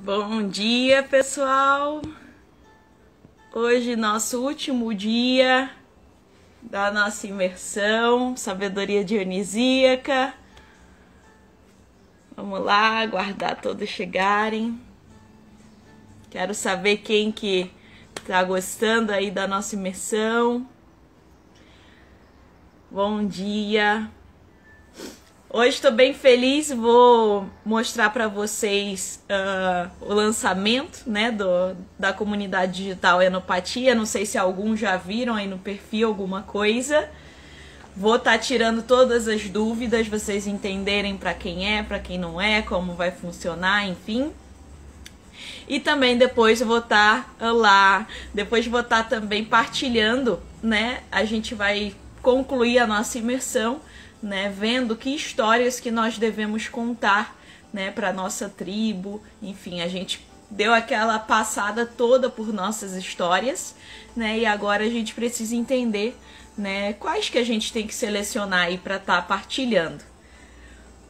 Bom dia, pessoal! Hoje, nosso último dia da nossa imersão, Sabedoria Dionisíaca. Vamos lá, aguardar todos chegarem. Quero saber quem que tá gostando aí da nossa imersão. Bom dia! Hoje estou bem feliz, vou mostrar para vocês o lançamento, né, da comunidade digital Enopatia. Não sei se alguns já viram aí no perfil alguma coisa. Vou estar tirando todas as dúvidas, vocês entenderem para quem é, para quem não é, como vai funcionar, enfim. E também depois eu vou estar lá, depois vou estar também partilhando, né? A gente vai concluir a nossa imersão, né, vendo que histórias que nós devemos contar, né, para nossa tribo. Enfim, a gente deu aquela passada toda por nossas histórias, né, e agora a gente precisa entender, né, quais que a gente tem que selecionar aí para estar partilhando.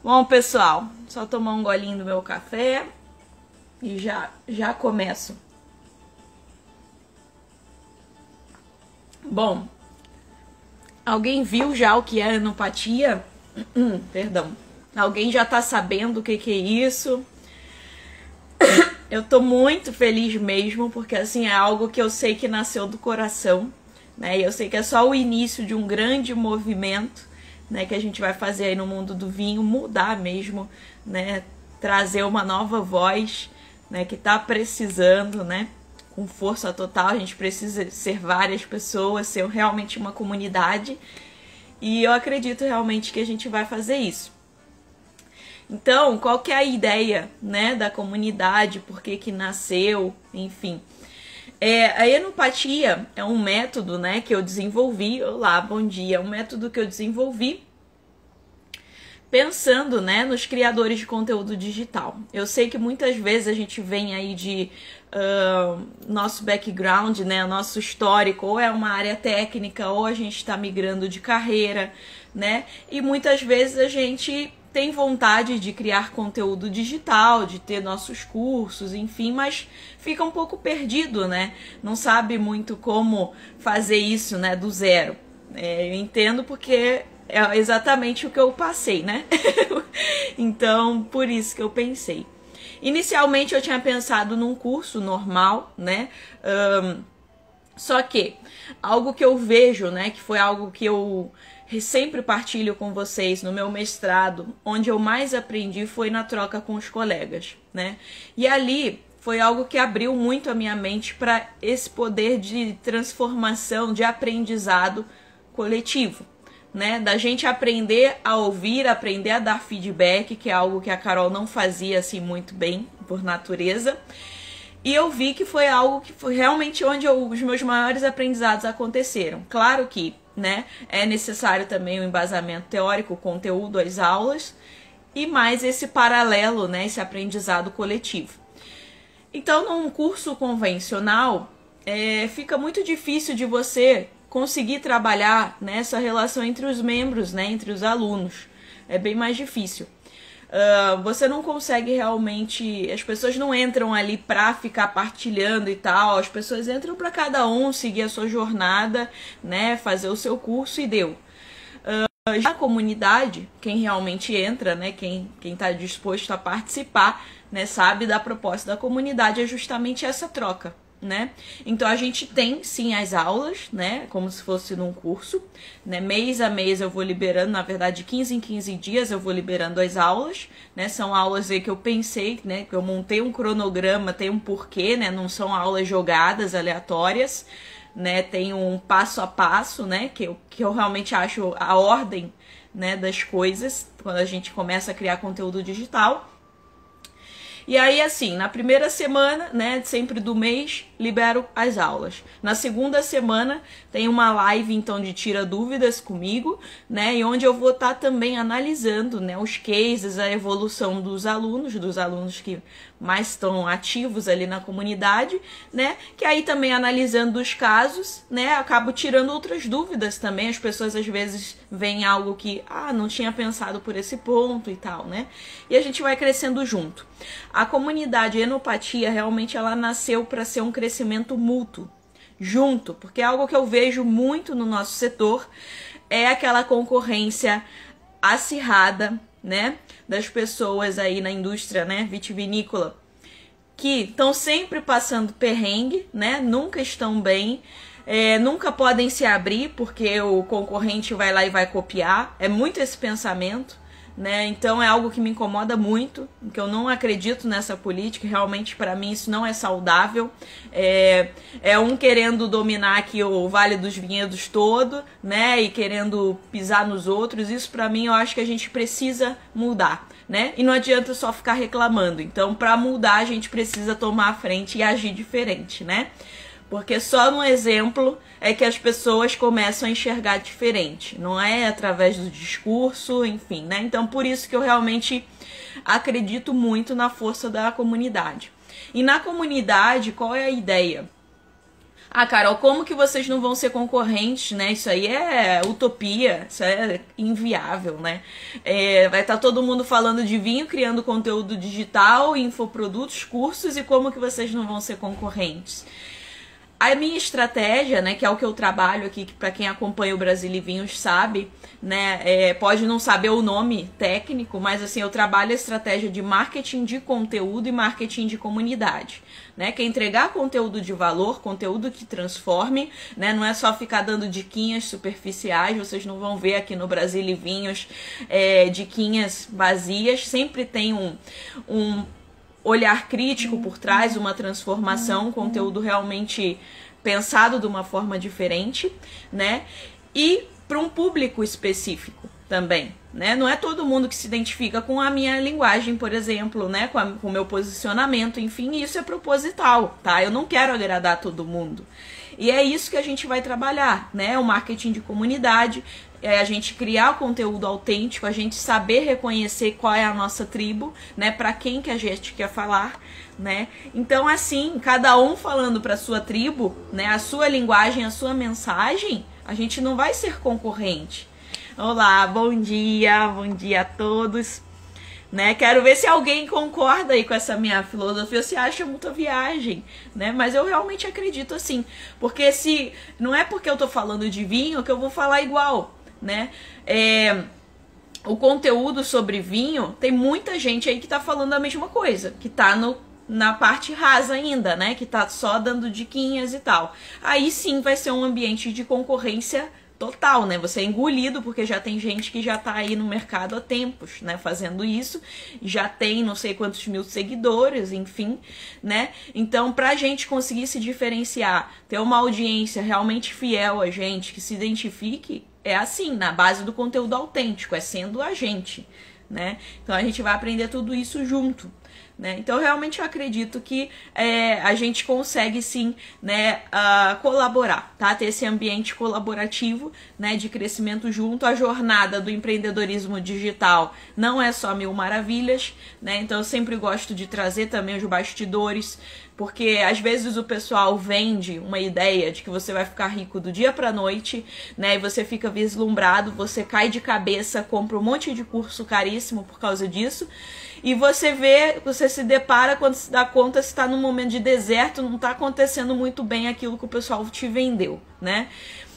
Bom, pessoal, só tomar um golinho do meu café e já começo. Bom, alguém viu já o que é enopatia? Perdão. Alguém já tá sabendo o que é isso? Eu tô muito feliz mesmo, porque assim é algo que eu sei que nasceu do coração, né? E eu sei que é só o início de um grande movimento, né, que a gente vai fazer aí no mundo do vinho, mudar mesmo, né? Trazer uma nova voz, né, que tá precisando, né? Com força total, a gente precisa ser várias pessoas, ser realmente uma comunidade, e eu acredito realmente que a gente vai fazer isso. Então, qual que é a ideia, né, da comunidade, por que nasceu, enfim. A enopatia é um método, né, que eu desenvolvi. Olá, bom dia. É um método que eu desenvolvi pensando, né, nos criadores de conteúdo digital. Eu sei que muitas vezes a gente vem aí de nosso background, né, nosso histórico, ou é uma área técnica, ou a gente está migrando de carreira, né, e muitas vezes a gente tem vontade de criar conteúdo digital, de ter nossos cursos, enfim, mas fica um pouco perdido, né, não sabe muito como fazer isso, né, do zero. Eu entendo porque é exatamente o que eu passei, né? Então, por isso que eu pensei. Inicialmente eu tinha pensado num curso normal, né? Só que algo que eu vejo, né, que foi algo que eu sempre partilho com vocês no meu mestrado, onde eu mais aprendi foi na troca com os colegas, né? E ali foi algo que abriu muito a minha mente para esse poder de transformação, de aprendizado coletivo, né, da gente aprender a ouvir, aprender a dar feedback, que é algo que a Carol não fazia assim muito bem, por natureza. E eu vi que foi algo que foi realmente onde os meus maiores aprendizados aconteceram. Claro que, né, é necessário também o embasamento teórico, o conteúdo, as aulas, e mais esse paralelo, né, esse aprendizado coletivo. Então, num curso convencional, fica muito difícil de você conseguir trabalhar nessa relação entre os membros, né, entre os alunos. É bem mais difícil. Você não consegue realmente... As pessoas não entram ali para ficar partilhando e tal. As pessoas entram para cada um seguir a sua jornada, né, fazer o seu curso e deu. Já a comunidade, quem realmente entra, né, quem está disposto a participar, né, sabe da proposta da comunidade, é justamente essa troca, né? Então a gente tem sim as aulas, né, como se fosse num curso, né, mês a mês eu vou liberando, na verdade de 15 em 15 dias eu vou liberando as aulas, né, são aulas aí que eu pensei, né, que eu montei um cronograma, tem um porquê, né, não são aulas jogadas, aleatórias, né, tem um passo a passo, né, que eu realmente acho a ordem, né, das coisas, quando a gente começa a criar conteúdo digital. E aí, assim, na primeira semana, né, sempre do mês, libero as aulas. Na segunda semana, tem uma live, então, de tira dúvidas comigo, né, e onde eu vou estar também analisando, né, os cases, a evolução dos alunos que mais estão ativos ali na comunidade, né, que aí também analisando os casos, né, acabo tirando outras dúvidas também. As pessoas às vezes veem algo que, não tinha pensado por esse ponto e tal, né, e a gente vai crescendo junto. a comunidade Enopatia realmente ela nasceu para ser um crescimento mútuo, junto, porque algo que eu vejo muito no nosso setor é aquela concorrência acirrada, né, das pessoas aí na indústria, né, vitivinícola, que estão sempre passando perrengue, né, nunca estão bem, nunca podem se abrir porque o concorrente vai lá e vai copiar, é muito esse pensamento, né, então é algo que me incomoda muito, que eu não acredito nessa política, realmente para mim isso não é saudável, é um querendo dominar aqui o Vale dos Vinhedos todo, né, e querendo pisar nos outros, isso para mim eu acho que a gente precisa mudar, né, e não adianta só ficar reclamando, então para mudar a gente precisa tomar a frente e agir diferente, né, porque só no exemplo é que as pessoas começam a enxergar diferente, não é através do discurso, enfim, né? Então, por isso que eu realmente acredito muito na força da comunidade. E na comunidade, qual é a ideia? Ah, Carol, como que vocês não vão ser concorrentes, né? Isso aí é utopia, isso é inviável, né? Vai estar todo mundo falando de vinho, criando conteúdo digital, infoprodutos, cursos, e como que vocês não vão ser concorrentes? A minha estratégia, né, que é o que eu trabalho aqui, que para quem acompanha o Brasil e Vinhos sabe, né, pode não saber o nome técnico, mas assim, eu trabalho a estratégia de marketing de conteúdo e marketing de comunidade, né, que é entregar conteúdo de valor, conteúdo que transforme, né, não é só ficar dando diquinhas superficiais, vocês não vão ver aqui no Brasil e Vinhos diquinhas vazias, sempre tem um olhar crítico por trás, uma transformação, um conteúdo realmente pensado de uma forma diferente, né? E para um público específico também, né? Não é todo mundo que se identifica com a minha linguagem, por exemplo, né? Com o meu posicionamento, enfim, isso é proposital, tá? Eu não quero agradar todo mundo. E é isso que a gente vai trabalhar, né? O marketing de comunidade, a gente criar o conteúdo autêntico, a gente saber reconhecer qual é a nossa tribo, né? Para quem que a gente quer falar, né? Então, assim, cada um falando para sua tribo, né? A sua linguagem, a sua mensagem, a gente não vai ser concorrente. Olá, bom dia a todos. Né? Quero ver se alguém concorda aí com essa minha filosofia, se acha muita viagem, né? Mas eu realmente acredito assim, porque se não é porque eu tô falando de vinho que eu vou falar igual, né? O conteúdo sobre vinho, tem muita gente aí que tá falando a mesma coisa, que tá na parte rasa ainda, né? Que tá só dando diquinhas e tal. Aí sim vai ser um ambiente de concorrência total, né? Você é engolido porque já tem gente que já tá aí no mercado há tempos, né? Fazendo isso, já tem não sei quantos mil seguidores, enfim, né? Então, pra gente conseguir se diferenciar, ter uma audiência realmente fiel a gente, que se identifique, é assim, na base do conteúdo autêntico, é sendo a gente, né? Então, a gente vai aprender tudo isso junto. Né? Então, realmente eu acredito que a gente consegue sim, né, colaborar, tá? Ter esse ambiente colaborativo, né, de crescimento junto. A jornada do empreendedorismo digital não é só mil maravilhas, né? Então eu sempre gosto de trazer também os bastidores, porque às vezes o pessoal vende uma ideia de que você vai ficar rico do dia pra noite, né? E você fica vislumbrado, você cai de cabeça, compra um monte de curso caríssimo por causa disso. E você se depara, quando se dá conta, você está num momento de deserto, não está acontecendo muito bem aquilo que o pessoal te vendeu, né?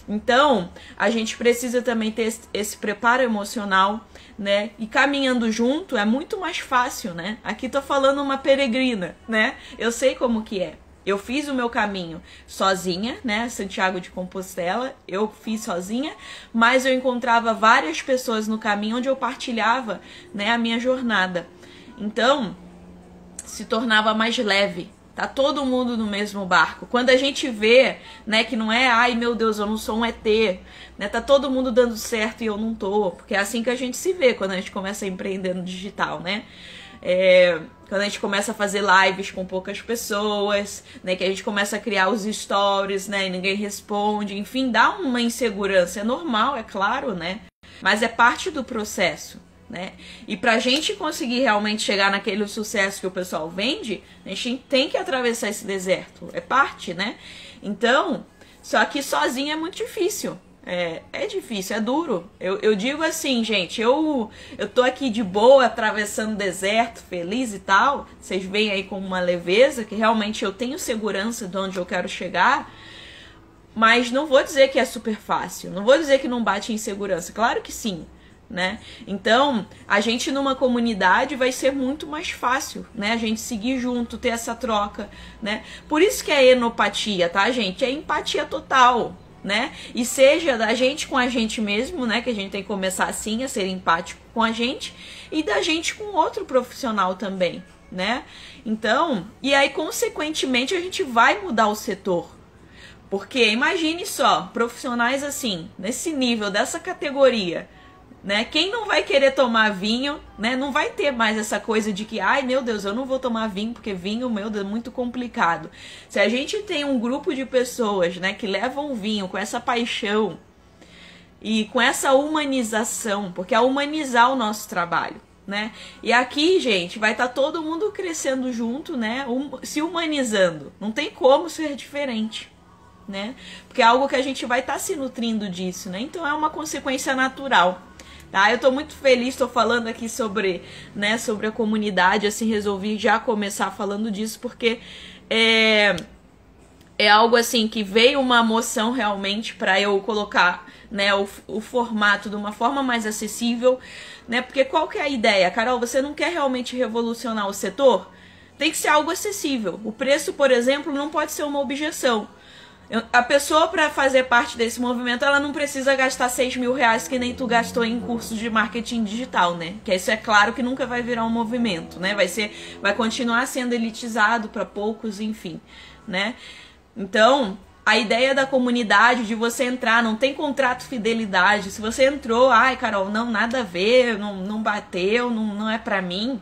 Então, a gente precisa também ter esse preparo emocional, né? E caminhando junto é muito mais fácil, né? Aqui tô falando uma peregrina, né? Eu sei como que é. Eu fiz o meu caminho sozinha, né? Santiago de Compostela, eu fiz sozinha, mas eu encontrava várias pessoas no caminho onde eu partilhava, né, a minha jornada. Então, se tornava mais leve. Tá todo mundo no mesmo barco. Quando a gente vê, né, que não é, ai meu Deus, eu não sou um ET, né, tá todo mundo dando certo e eu não tô, porque é assim que a gente se vê quando a gente começa a empreender no digital, né? Quando a gente começa a fazer lives com poucas pessoas, né, que a gente começa a criar os stories, né, e ninguém responde, enfim, dá uma insegurança, é normal, é claro, né, mas é parte do processo, né, e pra gente conseguir realmente chegar naquele sucesso que o pessoal vende, a gente tem que atravessar esse deserto, é parte, né, então, só que sozinho é muito difícil. É difícil, é duro. Eu digo assim, gente, eu tô aqui de boa, atravessando o deserto, feliz e tal. Vocês veem aí com uma leveza, que realmente eu tenho segurança de onde eu quero chegar. Mas não vou dizer que é super fácil. Não vou dizer que não bate insegurança. Claro que sim, né? Então, a gente numa comunidade vai ser muito mais fácil, né? A gente seguir junto, ter essa troca, né? Por isso que é enopatia, tá, gente? É empatia total, né? E seja da gente com a gente mesmo, né? Que a gente tem que começar assim a ser empático com a gente e da gente com outro profissional também, né? Então, e aí consequentemente a gente vai mudar o setor. Porque imagine só, profissionais assim, nesse nível, dessa categoria, né? Quem não vai querer tomar vinho, né? Não vai ter mais essa coisa de que, ai meu Deus, eu não vou tomar vinho porque vinho, meu Deus, é muito complicado. Se a gente tem um grupo de pessoas, né, que levam o vinho com essa paixão e com essa humanização, porque é humanizar o nosso trabalho, né? E aqui, gente, vai estar todo mundo crescendo junto, né? Se humanizando. Não tem como ser diferente, né? Porque é algo que a gente vai estar se nutrindo disso, né? Então é uma consequência natural. Tá, eu tô muito feliz, tô falando aqui sobre, né, sobre a comunidade, assim, resolvi já começar falando disso, porque é algo, assim, que veio uma moção realmente para eu colocar, né, o formato de uma forma mais acessível, né, porque qual que é a ideia? Carol, você não quer realmente revolucionar o setor? Tem que ser algo acessível. O preço, por exemplo, não pode ser uma objeção. A pessoa, para fazer parte desse movimento, ela não precisa gastar 6 mil reais que nem tu gastou em cursos de marketing digital, né? Que isso é claro que nunca vai virar um movimento, né? Vai continuar sendo elitizado para poucos, enfim, né? Então, a ideia da comunidade, de você entrar, não tem contrato fidelidade. Se você entrou, ai, Carol, não, nada a ver, não bateu, não é pra mim,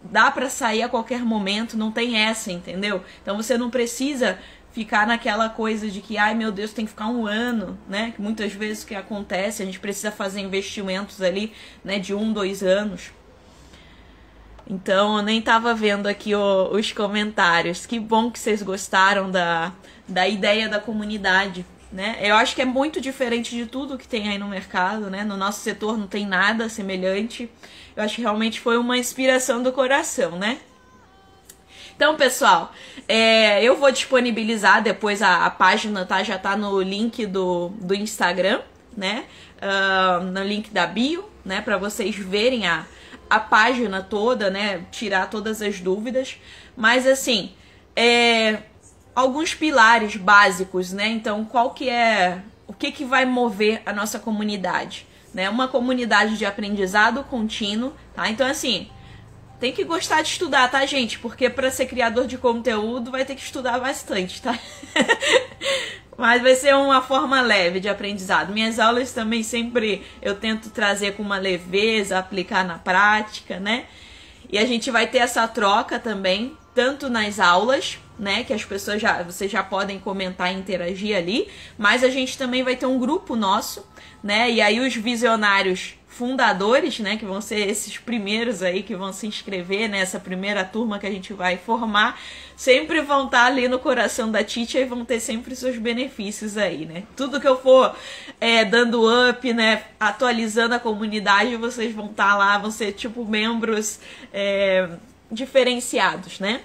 dá pra sair a qualquer momento, não tem essa, entendeu? Então você não precisa ficar naquela coisa de que, ai meu Deus, tem que ficar um ano, né? Que muitas vezes o que acontece, a gente precisa fazer investimentos ali, né, de 1, 2 anos. Então eu nem tava vendo aqui os comentários. Que bom que vocês gostaram da ideia da comunidade, né? Eu acho que é muito diferente de tudo que tem aí no mercado, né? No nosso setor não tem nada semelhante. Eu acho que realmente foi uma inspiração do coração, né? Então, pessoal, eu vou disponibilizar depois a página, tá? Já tá no link do Instagram, né? No link da bio, né? Pra vocês verem a página toda, né? Tirar todas as dúvidas. Mas, assim, alguns pilares básicos, né? Então, o que vai mover a nossa comunidade, né? Uma comunidade de aprendizado contínuo, tá? Então, assim, tem que gostar de estudar, tá, gente? Porque para ser criador de conteúdo vai ter que estudar bastante, tá? Mas vai ser uma forma leve de aprendizado. Minhas aulas também sempre eu tento trazer com uma leveza, aplicar na prática, né? E a gente vai ter essa troca também, tanto nas aulas, né? Que as pessoas vocês já podem comentar e interagir ali. Mas a gente também vai ter um grupo nosso, né? E aí os visionários fundadores, né, que vão ser esses primeiros aí que vão se inscrever nessa primeira turma que a gente vai formar, sempre vão estar ali no coração da Teacher e vão ter sempre seus benefícios aí, né? Tudo que eu for dando up, né, atualizando a comunidade, vocês vão estar lá, vão ser tipo membros diferenciados, né?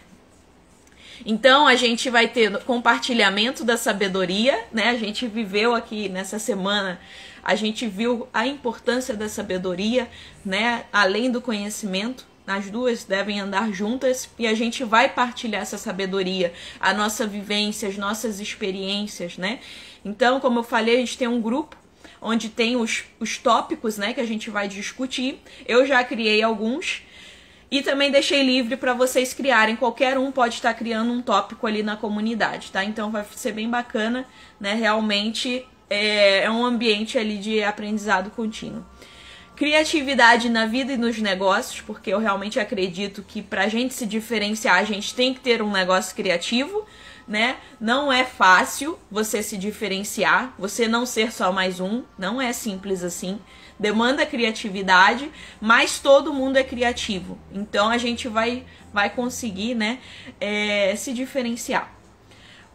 Então a gente vai ter compartilhamento da sabedoria, né? A gente viveu aqui nessa semana, a gente viu a importância da sabedoria, né? Além do conhecimento, as duas devem andar juntas e a gente vai partilhar essa sabedoria, a nossa vivência, as nossas experiências, né? Então, como eu falei, a gente tem um grupo onde tem os tópicos, né, que a gente vai discutir. Eu já criei alguns e também deixei livre para vocês criarem. Qualquer um pode estar criando um tópico ali na comunidade, tá? Então vai ser bem bacana, né? Realmente é um ambiente ali de aprendizado contínuo. Criatividade na vida e nos negócios, porque eu realmente acredito que pra gente se diferenciar, a gente tem que ter um negócio criativo, né? Não é fácil você se diferenciar, você não ser só mais um, não é simples assim. Demanda criatividade, mas todo mundo é criativo. Então a gente vai conseguir, né, se diferenciar.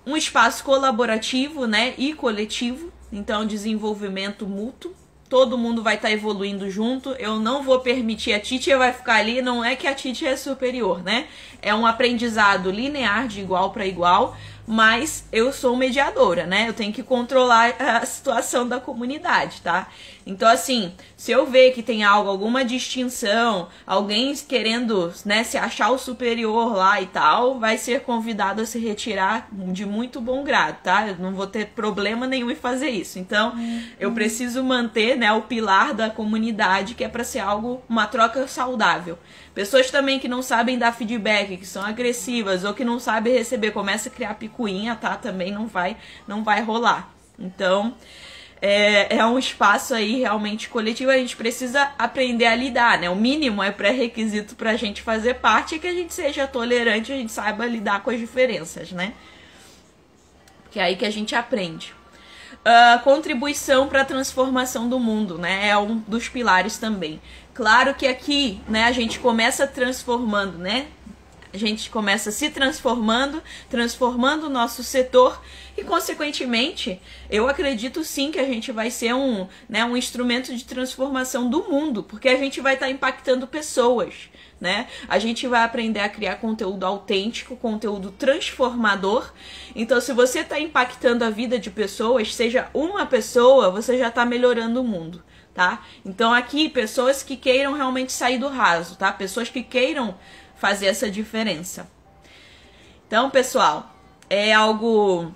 Um espaço colaborativo, né, e coletivo, Então, desenvolvimento mútuo. Todo mundo vai estar evoluindo junto. Eu não vou permitir, a Titia vai ficar ali, não é que a Titia é superior, né? É um aprendizado linear de igual para igual, mas eu sou mediadora, né? Eu tenho que controlar a situação da comunidade, tá? Então, assim, se eu ver que tem algo, alguma distinção, alguém querendo, né, se achar o superior lá e tal, vai ser convidado a se retirar de muito bom grado, tá? Eu não vou ter problema nenhum em fazer isso. Então, eu preciso manter, né, o pilar da comunidade, que é para ser algo, uma troca saudável. Pessoas também que não sabem dar feedback, que são agressivas ou que não sabem receber, começa a criar picuinha, tá? Também não vai rolar. Então, é um espaço aí realmente coletivo, a gente precisa aprender a lidar, né? O mínimo é pré-requisito pra gente fazer parte, é que a gente seja tolerante, a gente saiba lidar com as diferenças, né? Porque é aí que a gente aprende. Contribuição para a transformação do mundo, né? É um dos pilares também. Claro que aqui, né, a gente começa transformando, né? A gente começa se transformando o nosso setor e, consequentemente, eu acredito sim que a gente vai ser um instrumento de transformação do mundo, porque a gente vai estar impactando pessoas, né? A gente vai aprender a criar conteúdo autêntico, conteúdo transformador. Então, se você está impactando a vida de pessoas, seja uma pessoa, você já está melhorando o mundo, tá? Então, aqui, pessoas que queiram realmente sair do raso, tá? Pessoas que queiram fazer essa diferença. Então, pessoal, é algo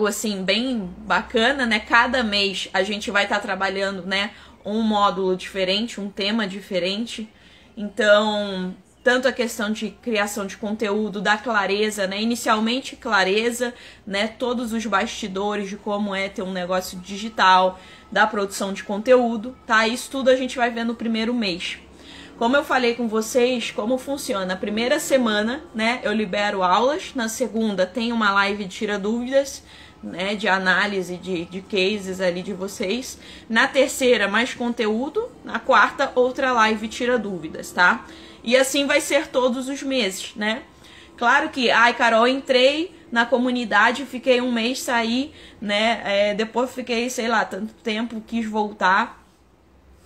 assim bem bacana, né? Cada mês a gente vai estar trabalhando, né, um módulo diferente, um tema diferente. Então, tanto a questão de criação de conteúdo, da clareza, né? Inicialmente clareza, né? Todos os bastidores de como é ter um negócio digital, da produção de conteúdo, tá? Isso tudo a gente vai ver no primeiro mês. Como eu falei com vocês, como funciona? Na primeira semana, né, eu libero aulas. Na segunda tem uma live de tira dúvidas, né, de análise de cases ali de vocês. Na terceira, mais conteúdo. Na quarta, outra live tira dúvidas, tá? E assim vai ser todos os meses, né? Claro que, Carol, entrei na comunidade, fiquei um mês, saí, né? Depois fiquei, sei lá, tanto tempo, quis voltar.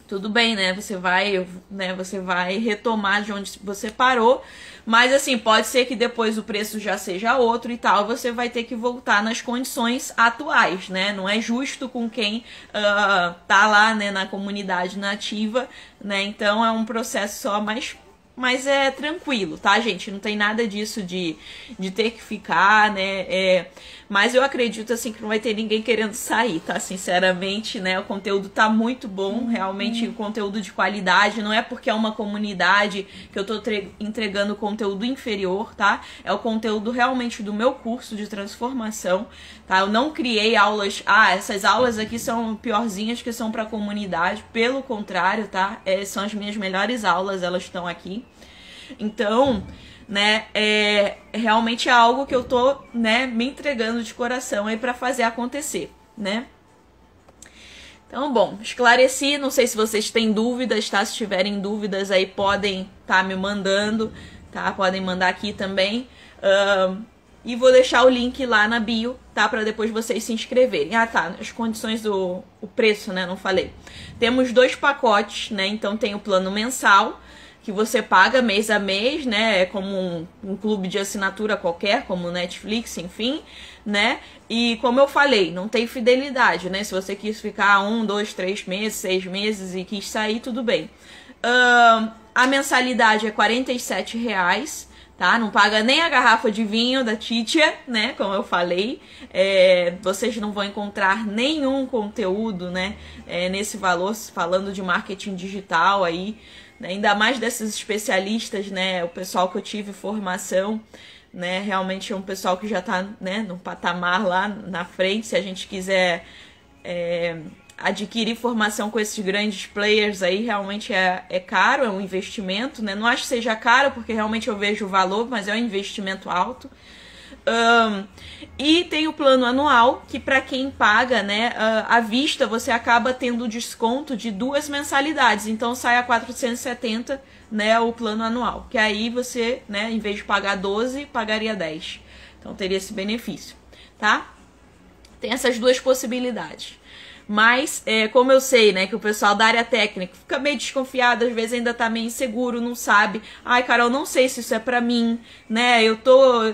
Tudo bem, né? Você vai retomar de onde você parou, mas assim, pode ser que depois o preço já seja outro e tal, você vai ter que voltar nas condições atuais, né? Não é justo com quem tá lá, né, na comunidade nativa, né? Então é um processo só, mas é tranquilo, tá, gente? Não tem nada disso de ter que ficar, né? Mas eu acredito, assim, que não vai ter ninguém querendo sair, tá? Sinceramente, né? O conteúdo tá muito bom, realmente, conteúdo de qualidade. Não é porque é uma comunidade que eu tô entregando conteúdo inferior, tá? É o conteúdo realmente do meu curso de transformação, tá? Eu não criei aulas... essas aulas aqui são piorzinhas que são pra comunidade. Pelo contrário, tá? São as minhas melhores aulas, elas estão aqui. Então, né, realmente é algo que eu tô, né, me entregando de coração aí pra fazer acontecer, né? Então, bom, esclareci, não sei se vocês têm dúvidas, tá? Se tiverem dúvidas aí podem tá me mandando, tá? Podem mandar aqui também. E vou deixar o link lá na bio, tá? Pra depois vocês se inscreverem. Tá, as condições o preço, né, não falei. Temos 2 pacotes, né? Então tem o plano mensal, que você paga mês a mês, né? É como um clube de assinatura qualquer, como Netflix, enfim, né? E como eu falei, não tem fidelidade, né? Se você quis ficar 1, 2, 3 meses, 6 meses e quis sair, tudo bem. A mensalidade é R$47, tá? Não paga nem a garrafa de vinho da Titia, né? Como eu falei. Vocês não vão encontrar nenhum conteúdo, né? Nesse valor, falando de marketing digital aí. Ainda mais desses especialistas, né? O pessoal que eu tive formação, né? Realmente é um pessoal que já está, né, no patamar lá na frente. Se a gente quiser adquirir formação com esses grandes players aí, realmente é caro, é um investimento, né? Não acho que seja caro, porque realmente eu vejo o valor, mas é um investimento alto. E tem o plano anual, que para quem paga, né, à vista, você acaba tendo desconto de 2 mensalidades. Então sai a 470, né, o plano anual. Que aí você, né, em vez de pagar 12, pagaria 10. Então teria esse benefício, tá? Tem essas duas possibilidades. Mas, como eu sei, né, que o pessoal da área técnica fica meio desconfiado, às vezes ainda tá meio inseguro, não sabe. Ai, Carol, não sei se isso é pra mim, né, eu tô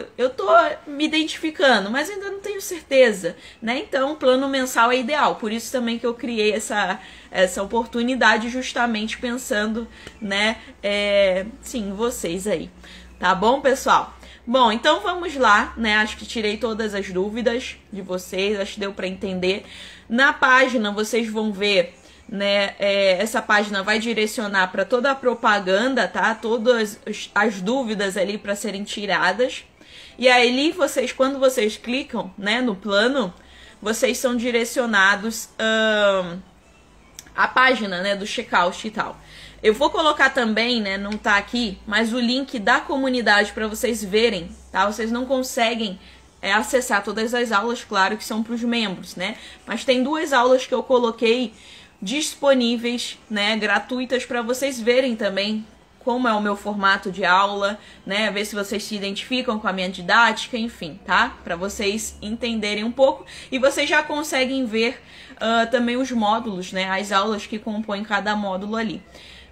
me identificando, mas ainda não tenho certeza, né, então o plano mensal é ideal. Por isso também que eu criei essa oportunidade, justamente pensando, né, sim, vocês aí. Tá bom, pessoal? Bom, então vamos lá, né? Acho que tirei todas as dúvidas de vocês, acho que deu para entender. Na página vocês vão ver, né? Essa página vai direcionar para toda a propaganda, tá? Todas as dúvidas ali para serem tiradas. E aí vocês, quando vocês clicam, né, no plano, vocês são direcionados à página, né, do checkout e tal. Eu vou colocar também, né, não tá aqui, mas o link da comunidade para vocês verem, tá? Vocês não conseguem acessar todas as aulas, claro que são para os membros, né? Mas tem 2 aulas que eu coloquei disponíveis, né, gratuitas para vocês verem também como é o meu formato de aula, né? Ver se vocês se identificam com a minha didática, enfim, tá? Para vocês entenderem um pouco e vocês já conseguem ver também os módulos, né? As aulas que compõem cada módulo ali.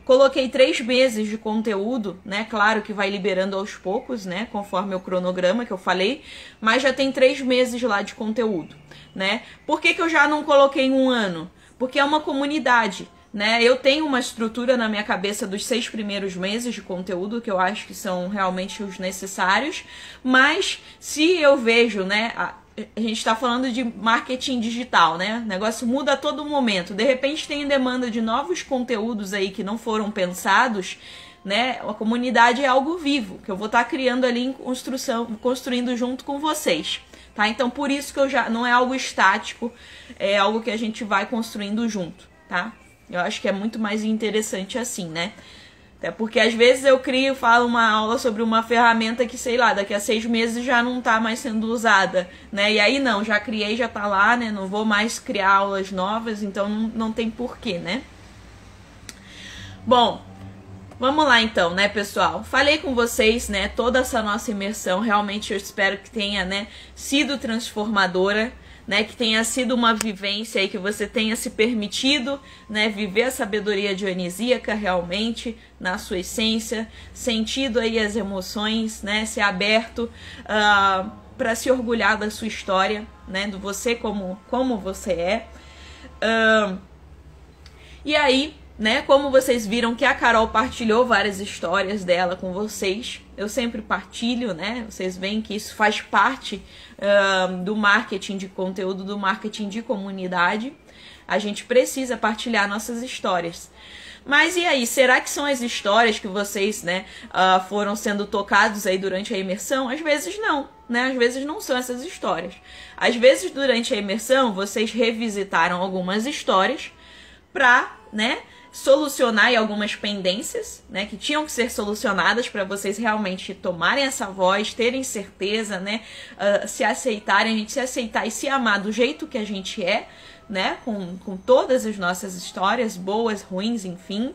Coloquei 3 meses de conteúdo, né? Claro que vai liberando aos poucos, né? Conforme o cronograma que eu falei, mas já tem 3 meses lá de conteúdo, né? Por que que eu já não coloquei 1 ano? Porque é uma comunidade, né? Eu tenho uma estrutura na minha cabeça dos 6 primeiros meses de conteúdo, que eu acho que são realmente os necessários, mas se eu vejo, né? A gente está falando de marketing digital, né? O negócio muda a todo momento. De repente tem demanda de novos conteúdos aí que não foram pensados, né? A comunidade é algo vivo, que eu vou estar criando ali em construindo junto com vocês, tá? Então por isso que eu já não é algo estático, é algo que a gente vai construindo junto, tá? Eu acho que é muito mais interessante assim, né? Até porque às vezes eu falo uma aula sobre uma ferramenta que, sei lá, daqui a 6 meses já não tá mais sendo usada, né? E aí não, já criei, já tá lá, né? Não vou mais criar aulas novas, então não tem porquê, né? Bom, vamos lá então, né, pessoal? Falei com vocês, né, toda essa nossa imersão, realmente eu espero que tenha, né, sido transformadora, né, que tenha sido uma vivência aí, que você tenha se permitido, né, viver a sabedoria dionisíaca realmente na sua essência, sentido aí as emoções, né, ser aberto para se orgulhar da sua história, né, do você como você é. E aí, né, como vocês viram que a Carol partilhou várias histórias dela com vocês, eu sempre partilho, né, vocês veem que isso faz parte do marketing de conteúdo, do marketing de comunidade. A gente precisa partilhar nossas histórias. Mas e aí, será que são as histórias que vocês, né, foram sendo tocados aí durante a imersão? Às vezes não, né? Às vezes não são essas histórias. Às vezes durante a imersão vocês revisitaram algumas histórias para, né, solucionar aí algumas pendências, né, que tinham que ser solucionadas para vocês realmente tomarem essa voz, terem certeza, né, se aceitarem, a gente se aceitar e se amar do jeito que a gente é, né, com todas as nossas histórias, boas, ruins, enfim.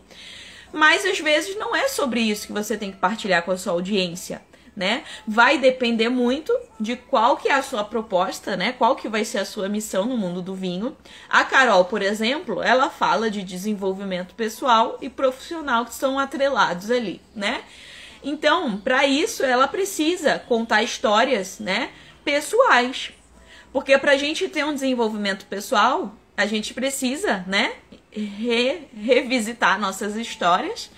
Mas às vezes não é sobre isso que você tem que partilhar com a sua audiência, né? Vai depender muito de qual que é a sua proposta, né? Qual que vai ser a sua missão no mundo do vinho. A Carol, por exemplo, ela fala de desenvolvimento pessoal e profissional que são atrelados ali, né? Então, para isso, ela precisa contar histórias, né, pessoais. Porque para a gente ter um desenvolvimento pessoal, a gente precisa, né, revisitar nossas histórias.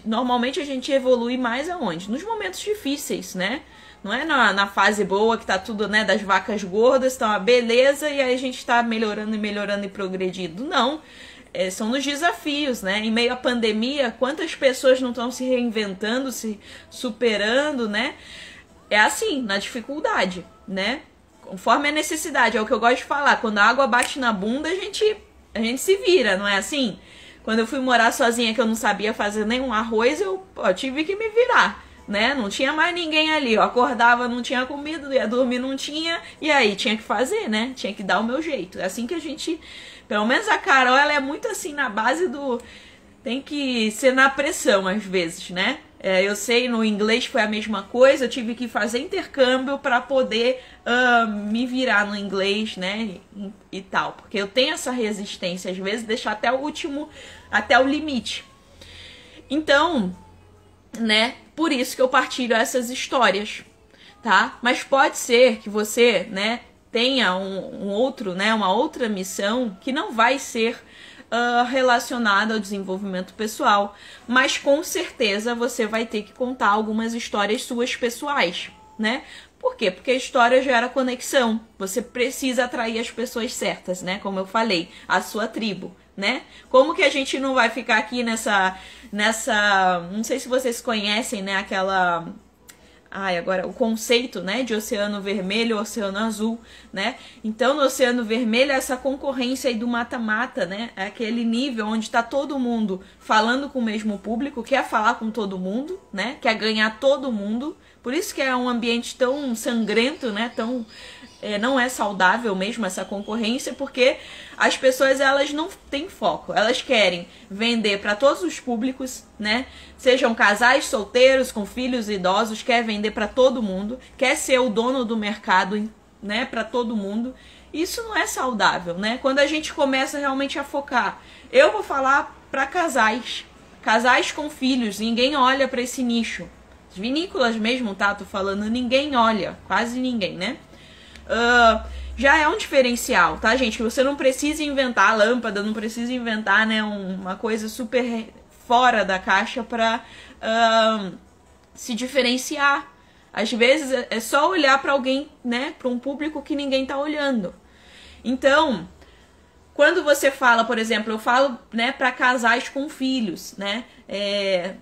Normalmente a gente evolui mais aonde? Nos momentos difíceis, né? Não é na fase boa que tá tudo, né, das vacas gordas, tá uma beleza e aí a gente tá melhorando e progredindo. Não, são nos desafios, né? Em meio à pandemia, quantas pessoas não estão se reinventando, se superando, né? É assim, na dificuldade, né? Conforme a necessidade, é o que eu gosto de falar. Quando a água bate na bunda, a gente se vira, não é assim? Quando eu fui morar sozinha, que eu não sabia fazer nenhum arroz, eu tive que me virar, né? Não tinha mais ninguém ali, eu acordava, não tinha comida, ia dormir, não tinha, e aí tinha que fazer, né? Tinha que dar o meu jeito. É assim que a gente, pelo menos a Carol, ela é muito assim na base do... Tem que ser na pressão às vezes, né? Eu sei, no inglês foi a mesma coisa, eu tive que fazer intercâmbio para poder me virar no inglês, né, e tal. Porque eu tenho essa resistência, às vezes, deixar até o último, até o limite. Então, né, por isso que eu partilho essas histórias, tá? Mas pode ser que você, né, tenha uma outra missão que não vai ser relacionada ao desenvolvimento pessoal, mas com certeza você vai ter que contar algumas histórias suas pessoais, né? Por quê? Porque a história gera conexão. Você precisa atrair as pessoas certas, né? Como eu falei, a sua tribo, né? Como que a gente não vai ficar aqui nessa, não sei se vocês conhecem, né, aquela agora o conceito, né, de oceano vermelho, oceano azul, né? Então, no oceano vermelho, essa concorrência aí do mata-mata, né? É aquele nível onde tá todo mundo falando com o mesmo público, quer falar com todo mundo, né? Quer ganhar todo mundo. Por isso que é um ambiente tão sangrento, né? Não é saudável mesmo essa concorrência, porque as pessoas, elas não têm foco. Elas querem vender para todos os públicos, né? Sejam casais, solteiros, com filhos, idosos, quer vender para todo mundo, quer ser o dono do mercado, né, para todo mundo. Isso não é saudável, né? Quando a gente começa realmente a focar, eu vou falar para casais com filhos, ninguém olha para esse nicho. As vinícolas mesmo, tá? Tô falando, ninguém olha, quase ninguém, né? Já é um diferencial, tá, gente? Você não precisa inventar a lâmpada, não precisa inventar, né, uma coisa super fora da caixa para se diferenciar. Às vezes é só olhar para alguém, né, para um público que ninguém tá olhando. Então, quando você fala, por exemplo, eu falo, né, para casais com filhos, né?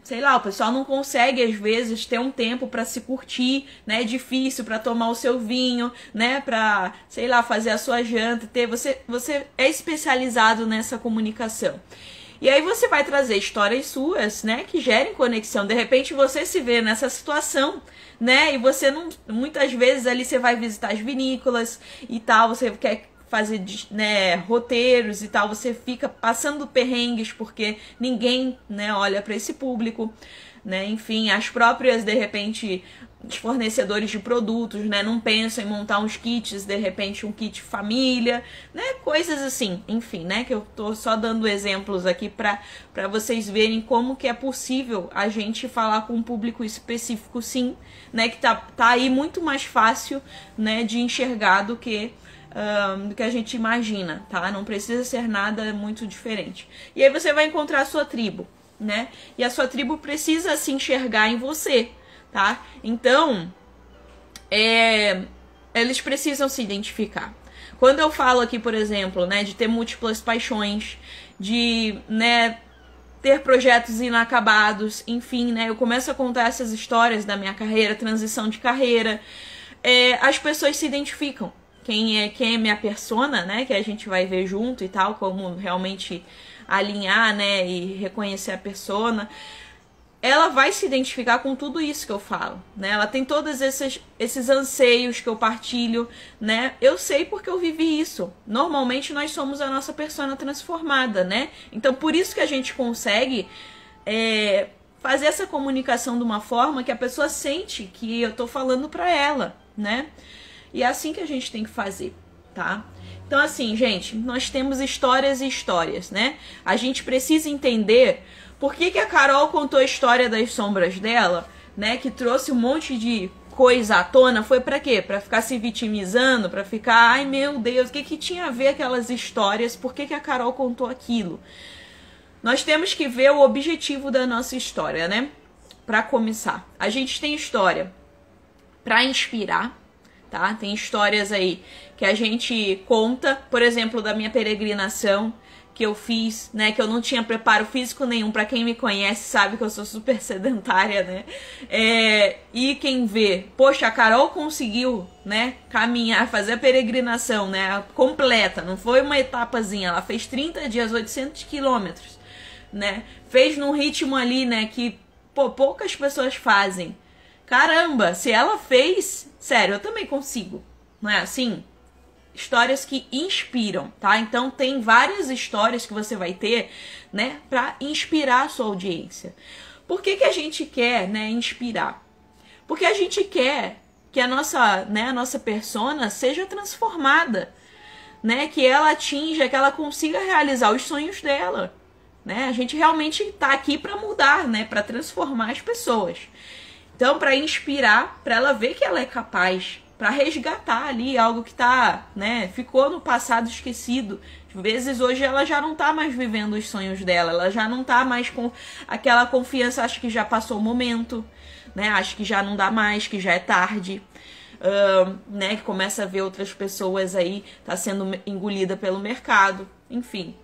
Sei lá, o pessoal não consegue às vezes ter um tempo para se curtir, né? É difícil para tomar o seu vinho, né? Para, sei lá, fazer a sua janta, você é especializado nessa comunicação. E aí você vai trazer histórias suas, né, que gerem conexão. De repente você se vê nessa situação, né? E você não, muitas vezes ali você vai visitar as vinícolas e tal, você quer fazer, né, roteiros e tal, você fica passando perrengues porque ninguém, né, olha para esse público, né? Enfim, as próprias, de repente, os fornecedores de produtos, né, não pensam em montar uns kits, de repente um kit família, né, coisas assim, enfim, né, que eu tô só dando exemplos aqui para vocês verem como que é possível a gente falar com um público específico, sim, né, que tá aí muito mais fácil, né, de enxergar do que a gente imagina, tá? Não precisa ser nada muito diferente. E aí você vai encontrar a sua tribo, né? E a sua tribo precisa se enxergar em você, tá? Então, eles precisam se identificar. Quando eu falo aqui, por exemplo, né, de ter múltiplas paixões, de, né, ter projetos inacabados, enfim, né, eu começo a contar essas histórias da minha carreira, transição de carreira, as pessoas se identificam. Quem é minha persona, né, que a gente vai ver junto e tal, como realmente alinhar, né, e reconhecer a persona, ela vai se identificar com tudo isso que eu falo, né, ela tem todos esses anseios que eu partilho, né, eu sei porque eu vivi isso. Normalmente nós somos a nossa persona transformada, né, então por isso que a gente consegue fazer essa comunicação de uma forma que a pessoa sente que eu tô falando pra ela, né. E é assim que a gente tem que fazer, tá? Então, assim, gente, nós temos histórias e histórias, né? A gente precisa entender por que a Carol contou a história das sombras dela, né? Que trouxe um monte de coisa à tona. Foi pra quê? Pra ficar se vitimizando, pra ficar, ai meu Deus, o que tinha a ver aquelas histórias? Por que a Carol contou aquilo? Nós temos que ver o objetivo da nossa história, né? Pra começar. A gente tem história pra inspirar, tá? Tem histórias aí que a gente conta, por exemplo, da minha peregrinação que eu fiz, né, que eu não tinha preparo físico nenhum. Pra quem me conhece sabe que eu sou super sedentária, né, e quem vê, poxa, a Carol conseguiu, né, caminhar, fazer a peregrinação, né, completa, não foi uma etapazinha, ela fez 30 dias, 800 quilômetros, né, fez num ritmo ali, né, que, pô, poucas pessoas fazem. Caramba, se ela fez, sério, eu também consigo, não é assim? Histórias que inspiram, tá? Então tem várias histórias que você vai ter, né, pra inspirar a sua audiência. Por que a gente quer, né, inspirar? Porque a gente quer que a nossa persona seja transformada, né? Que ela atinja, que ela consiga realizar os sonhos dela, né? A gente realmente está aqui para mudar, né? Para transformar as pessoas. Então, para inspirar, para ela ver que ela é capaz, para resgatar ali algo que tá, né? Ficou no passado esquecido. Às vezes hoje ela já não está mais vivendo os sonhos dela, ela já não está mais com aquela confiança, acho que já passou o momento, né? Acho que já não dá mais, que já é tarde. Né, que começa a ver outras pessoas aí, tá sendo engolida pelo mercado, enfim.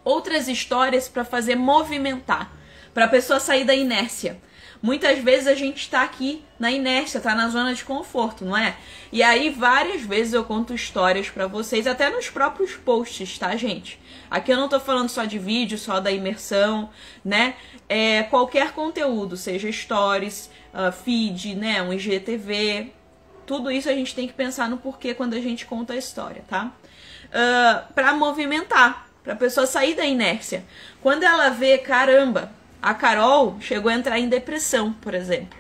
Outras histórias para fazer movimentar, para a pessoa sair da inércia. Muitas vezes a gente está aqui na inércia, tá na zona de conforto, não é? E aí várias vezes eu conto histórias para vocês, até nos próprios posts, tá, gente? Aqui eu não tô falando só de vídeo, só da imersão, né? Qualquer conteúdo, seja stories, feed, né, um IGTV, tudo isso a gente tem que pensar no porquê quando a gente conta a história, tá? Para movimentar, para a pessoa sair da inércia. Quando ela vê, caramba, a Carol chegou a entrar em depressão, por exemplo.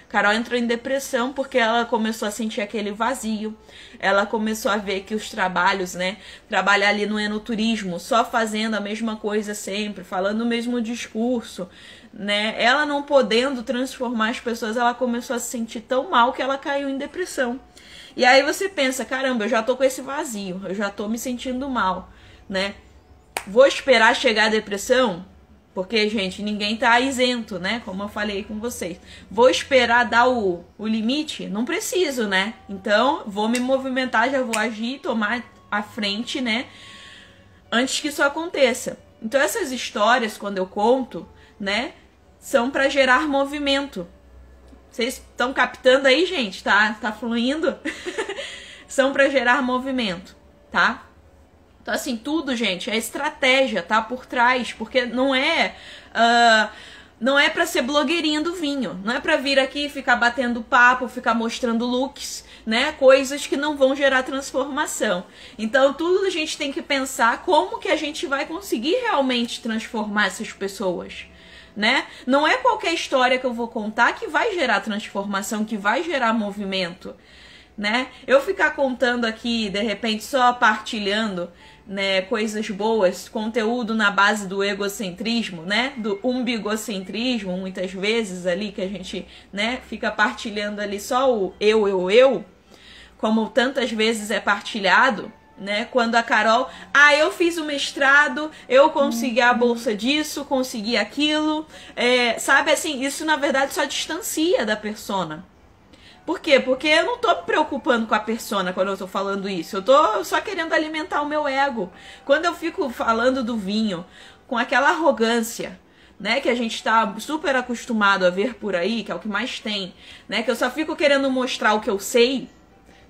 Carol entrou em depressão porque ela começou a sentir aquele vazio. Ela começou a ver que os trabalhos, né? Trabalhar ali no enoturismo, só fazendo a mesma coisa sempre, falando o mesmo discurso, né? Ela não podendo transformar as pessoas, ela começou a se sentir tão mal que ela caiu em depressão. E aí você pensa, caramba, eu já tô com esse vazio, eu já tô me sentindo mal, né? Vou esperar chegar a depressão? Porque, gente, ninguém tá isento, né? Como eu falei com vocês. Vou esperar dar o limite? Não preciso, né? Então, vou me movimentar, já vou agir, tomar a frente, né? Antes que isso aconteça. Então, essas histórias, quando eu conto, né? São para gerar movimento. Vocês estão captando aí, gente? Tá fluindo? São para gerar movimento, tá? Então, assim, tudo, gente, é estratégia, tá? Por trás, porque não é para ser blogueirinha do vinho. Não é para vir aqui ficar batendo papo, ficar mostrando looks, né? Coisas que não vão gerar transformação. Então, tudo a gente tem que pensar como que a gente vai conseguir realmente transformar essas pessoas, né? Não é qualquer história que eu vou contar que vai gerar transformação, que vai gerar movimento, né? Eu ficar contando aqui, de repente, só partilhando, né, coisas boas, conteúdo na base do egocentrismo, né, do umbigocentrismo, muitas vezes ali que a gente, né, fica partilhando ali só o eu, como tantas vezes é partilhado, né, quando a Carol, eu fiz o mestrado, eu consegui a bolsa disso, consegui aquilo, sabe, assim, isso na verdade só distancia da persona. Por quê? Porque eu não tô me preocupando com a persona quando eu tô falando isso. Eu tô só querendo alimentar o meu ego. Quando eu fico falando do vinho com aquela arrogância, né, que a gente tá super acostumado a ver por aí, que é o que mais tem, né, que eu só fico querendo mostrar o que eu sei,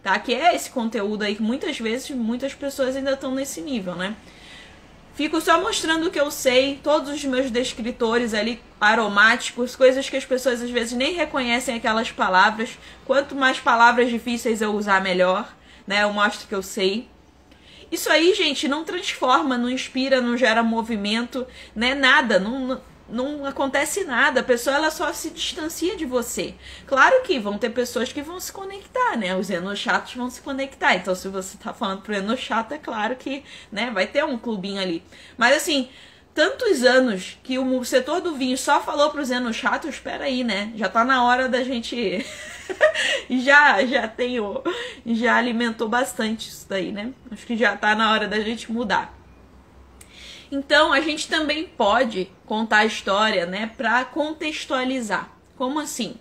tá? Que é esse conteúdo aí que muitas vezes muitas pessoas ainda estão nesse nível, né? Fico só mostrando o que eu sei, todos os meus descritores ali aromáticos, coisas que as pessoas às vezes nem reconhecem aquelas palavras. Quanto mais palavras difíceis eu usar, melhor, né? Eu mostro que eu sei. Isso aí, gente, não transforma, não inspira, não gera movimento, né? Nada, não acontece nada. A pessoa ela só se distancia de você. Claro que vão ter pessoas que vão se conectar, né? Os enochatos vão se conectar. Então, se você tá falando pro enochato, é claro que, né, vai ter um clubinho ali. Mas assim, tantos anos que o setor do vinho só falou pros enochatos, espera aí, né? Já tá na hora da gente já alimentou bastante isso daí, né? Acho que já tá na hora da gente mudar. Então, a gente também pode contar a história, né, para contextualizar. Como assim?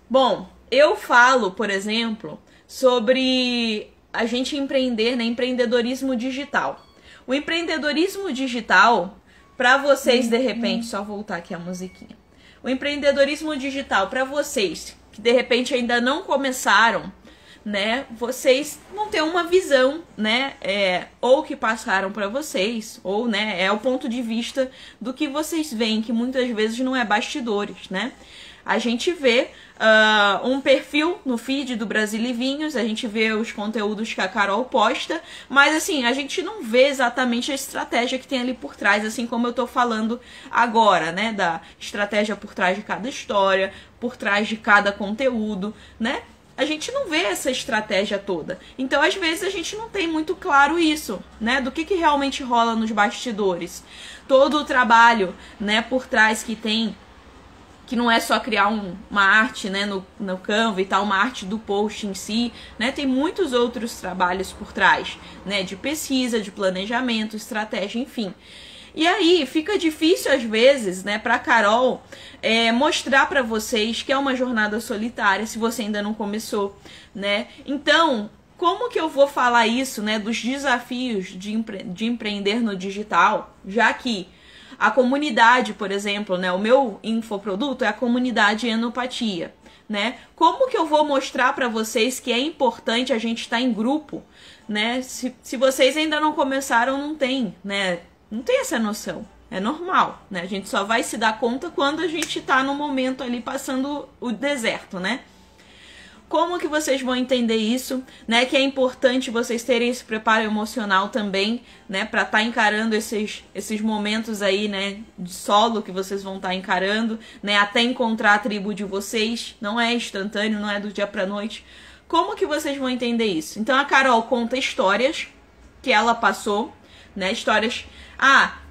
Bom, eu falo, por exemplo, sobre a gente empreender, né, empreendedorismo digital. O empreendedorismo digital, para vocês, de repente, só voltar aqui a musiquinha. O empreendedorismo digital, para vocês que de repente ainda não começaram, né, vocês vão ter uma visão, né, ou que passaram para vocês, ou, né, é o ponto de vista do que vocês veem, que muitas vezes não é bastidores, né. A gente vê um perfil no feed do Brasília Vinhos, a gente vê os conteúdos que a Carol posta, mas assim, a gente não vê exatamente a estratégia que tem ali por trás, assim como eu tô falando agora, né, da estratégia por trás de cada história, por trás de cada conteúdo, né? A gente não vê essa estratégia toda. Então, às vezes, a gente não tem muito claro isso, né? Do que realmente rola nos bastidores. Todo o trabalho, né, por trás que tem, que não é só criar uma arte, né, no Canva e tal, uma arte do post em si, né? Tem muitos outros trabalhos por trás, né? De pesquisa, de planejamento, estratégia, enfim. E aí fica difícil às vezes, né, para Carol mostrar para vocês que é uma jornada solitária, se você ainda não começou, né? Então, como que eu vou falar isso, né, dos desafios de empreender no digital, já que a comunidade, por exemplo, né, o meu infoproduto é a comunidade Enopatia, né? Como que eu vou mostrar para vocês que é importante a gente estar em grupo, né? Se vocês ainda não começaram, não tem, né? Não tem essa noção, é normal, né? A gente só vai se dar conta quando a gente tá no momento ali passando o deserto, né? Como que vocês vão entender isso, né? Que é importante vocês terem esse preparo emocional também, né? Pra estar encarando esses momentos aí, né? De solo que vocês vão estar encarando, né? Até encontrar a tribo de vocês. Não é instantâneo, não é do dia pra noite. Como que vocês vão entender isso? Então a Carol conta histórias que ela passou, né? Histórias...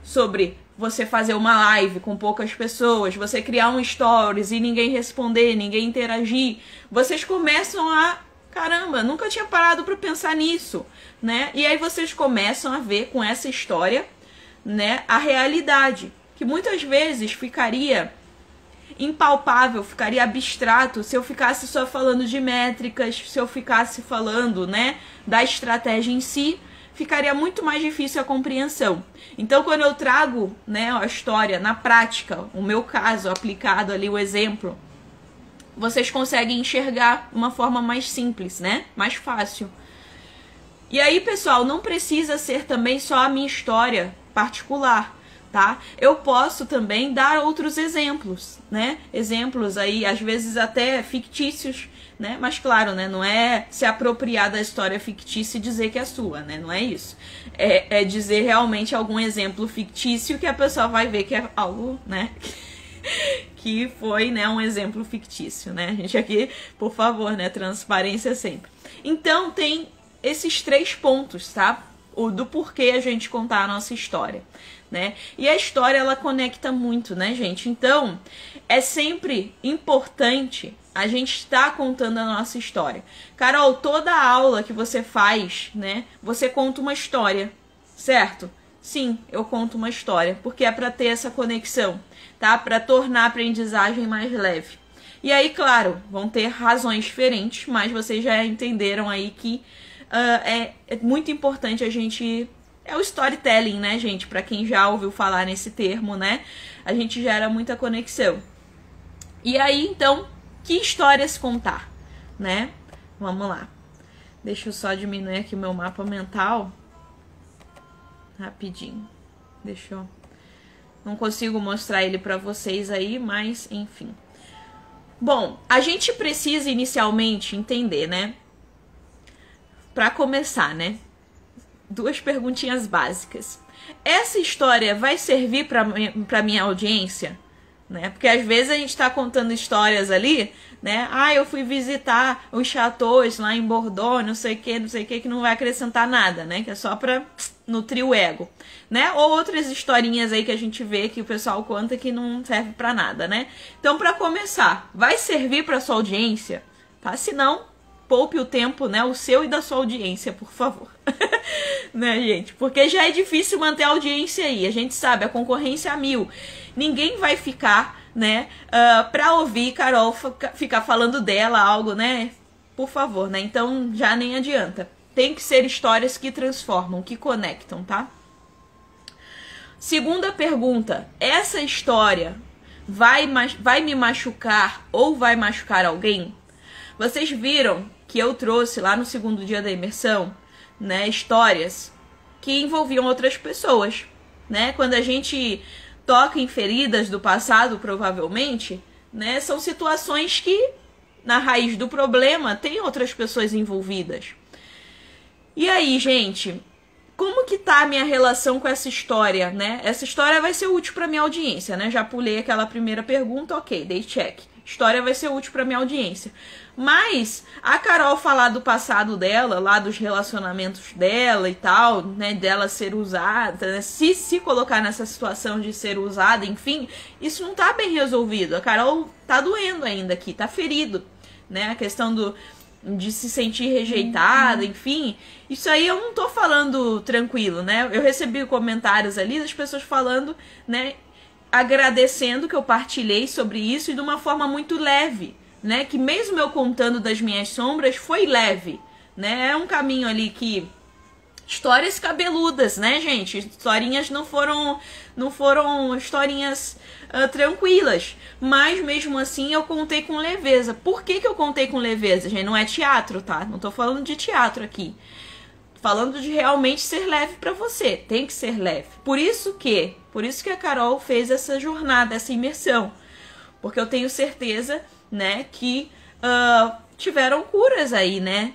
sobre você fazer uma live com poucas pessoas, você criar um stories e ninguém responder, ninguém interagir. Vocês começam a... Caramba, nunca tinha parado para pensar nisso, né? E aí vocês começam a ver com essa história, né, a realidade, que muitas vezes ficaria impalpável, ficaria abstrato se eu ficasse só falando de métricas, se eu ficasse falando, né, da estratégia em si, ficaria muito mais difícil a compreensão. Então, quando eu trago, né, a história na prática, o meu caso aplicado ali, o exemplo, vocês conseguem enxergar de uma forma mais simples, né? Mais fácil. E aí, pessoal, não precisa ser também só a minha história particular, tá? Eu posso também dar outros exemplos, né? Exemplos aí, às vezes até fictícios, né? Mas claro, né? Não é se apropriar da história fictícia e dizer que é sua, né? Não é isso. É dizer realmente algum exemplo fictício que a pessoa vai ver que é algo, né? Que foi, né, um exemplo fictício, né? A gente aqui, por favor, né? Transparência sempre. Então, tem esses 3 pontos, tá? O do porquê a gente contar a nossa história, né? E a história, ela conecta muito, né, gente? Então, é sempre importante a gente estar contando a nossa história. Carol, toda aula que você faz, né, você conta uma história, certo? Sim, eu conto uma história, porque é para ter essa conexão, tá? Para tornar a aprendizagem mais leve. E aí, claro, vão ter razões diferentes, mas vocês já entenderam aí que é muito importante a gente... É o storytelling, né, gente? Para quem já ouviu falar nesse termo, né? A gente gera muita conexão. E aí, então, que histórias contar, né? Vamos lá. Deixa eu só diminuir aqui o meu mapa mental. Rapidinho. Deixa eu... Não consigo mostrar ele para vocês aí, mas enfim. Bom, a gente precisa inicialmente entender, né? Para começar, né? 2 perguntinhas básicas. Essa história vai servir para minha audiência? Né? Porque às vezes a gente está contando histórias ali, né? Eu fui visitar os chateaus lá em Bordeaux, não sei o que não vai acrescentar nada, né? Que é só para nutrir o ego, né? Ou outras historinhas aí que a gente vê que o pessoal conta que não serve para nada, né? Então, para começar, vai servir para sua audiência? Tá? Se não, poupe o tempo, né? O seu e da sua audiência, por favor. Né, gente? Porque já é difícil manter a audiência aí. A gente sabe, a concorrência é a 1000. Ninguém vai ficar, né, pra ouvir Carol ficar falando dela algo, né? Por favor, né? Então já nem adianta. Tem que ser histórias que transformam, que conectam, tá? Segunda pergunta. Essa história vai me machucar ou vai machucar alguém? Vocês viram que eu trouxe lá no segundo dia da imersão, né, histórias que envolviam outras pessoas, né? Quando a gente toca em feridas do passado, provavelmente, né, são situações que na raiz do problema tem outras pessoas envolvidas. E aí, gente, como que tá a minha relação com essa história, né? Essa história vai ser útil para minha audiência, né? Já pulei aquela primeira pergunta, ok, dei check. História vai ser útil para minha audiência. Mas a Carol falar do passado dela, lá dos relacionamentos dela e tal, né, dela ser usada, né, se colocar nessa situação de ser usada, enfim, isso não tá bem resolvido. A Carol tá doendo ainda aqui, tá ferido, né? A questão de se sentir rejeitada, enfim, isso aí eu não tô falando tranquilo, né? Eu recebi comentários ali das pessoas falando, né, agradecendo que eu partilhei sobre isso e de uma forma muito leve, né? Que mesmo eu contando das minhas sombras foi leve, né? É um caminho ali que histórias cabeludas, né, gente? Historinhas não foram historinhas tranquilas, mas mesmo assim eu contei com leveza. Por que eu contei com leveza, gente? Não é teatro, tá? Não tô falando de teatro aqui. Falando de realmente ser leve pra você. Tem que ser leve. Por isso que a Carol fez essa jornada, essa imersão. Porque eu tenho certeza, né, que tiveram curas aí, né?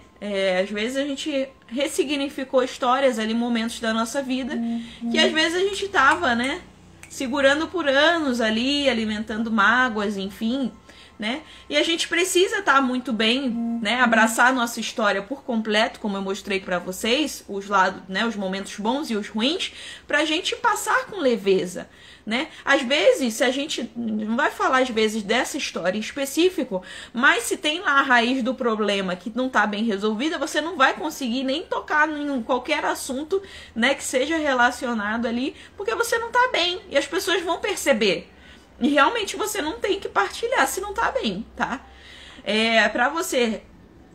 Às vezes a gente ressignificou histórias ali, momentos da nossa vida, que às vezes a gente tava, né, segurando por anos ali, alimentando mágoas, enfim, né? E a gente precisa estar muito bem, né? Abraçar a nossa história por completo, como eu mostrei para vocês, os lados, né? Os momentos bons e os ruins, pra gente passar com leveza, né? Às vezes, se a gente não vai falar às vezes dessa história em específico, mas se tem lá a raiz do problema que não tá bem resolvida, você não vai conseguir nem tocar em qualquer assunto, né, que seja relacionado ali, porque você não tá bem e as pessoas vão perceber. E realmente você não tem que partilhar se não tá bem, tá? Pra você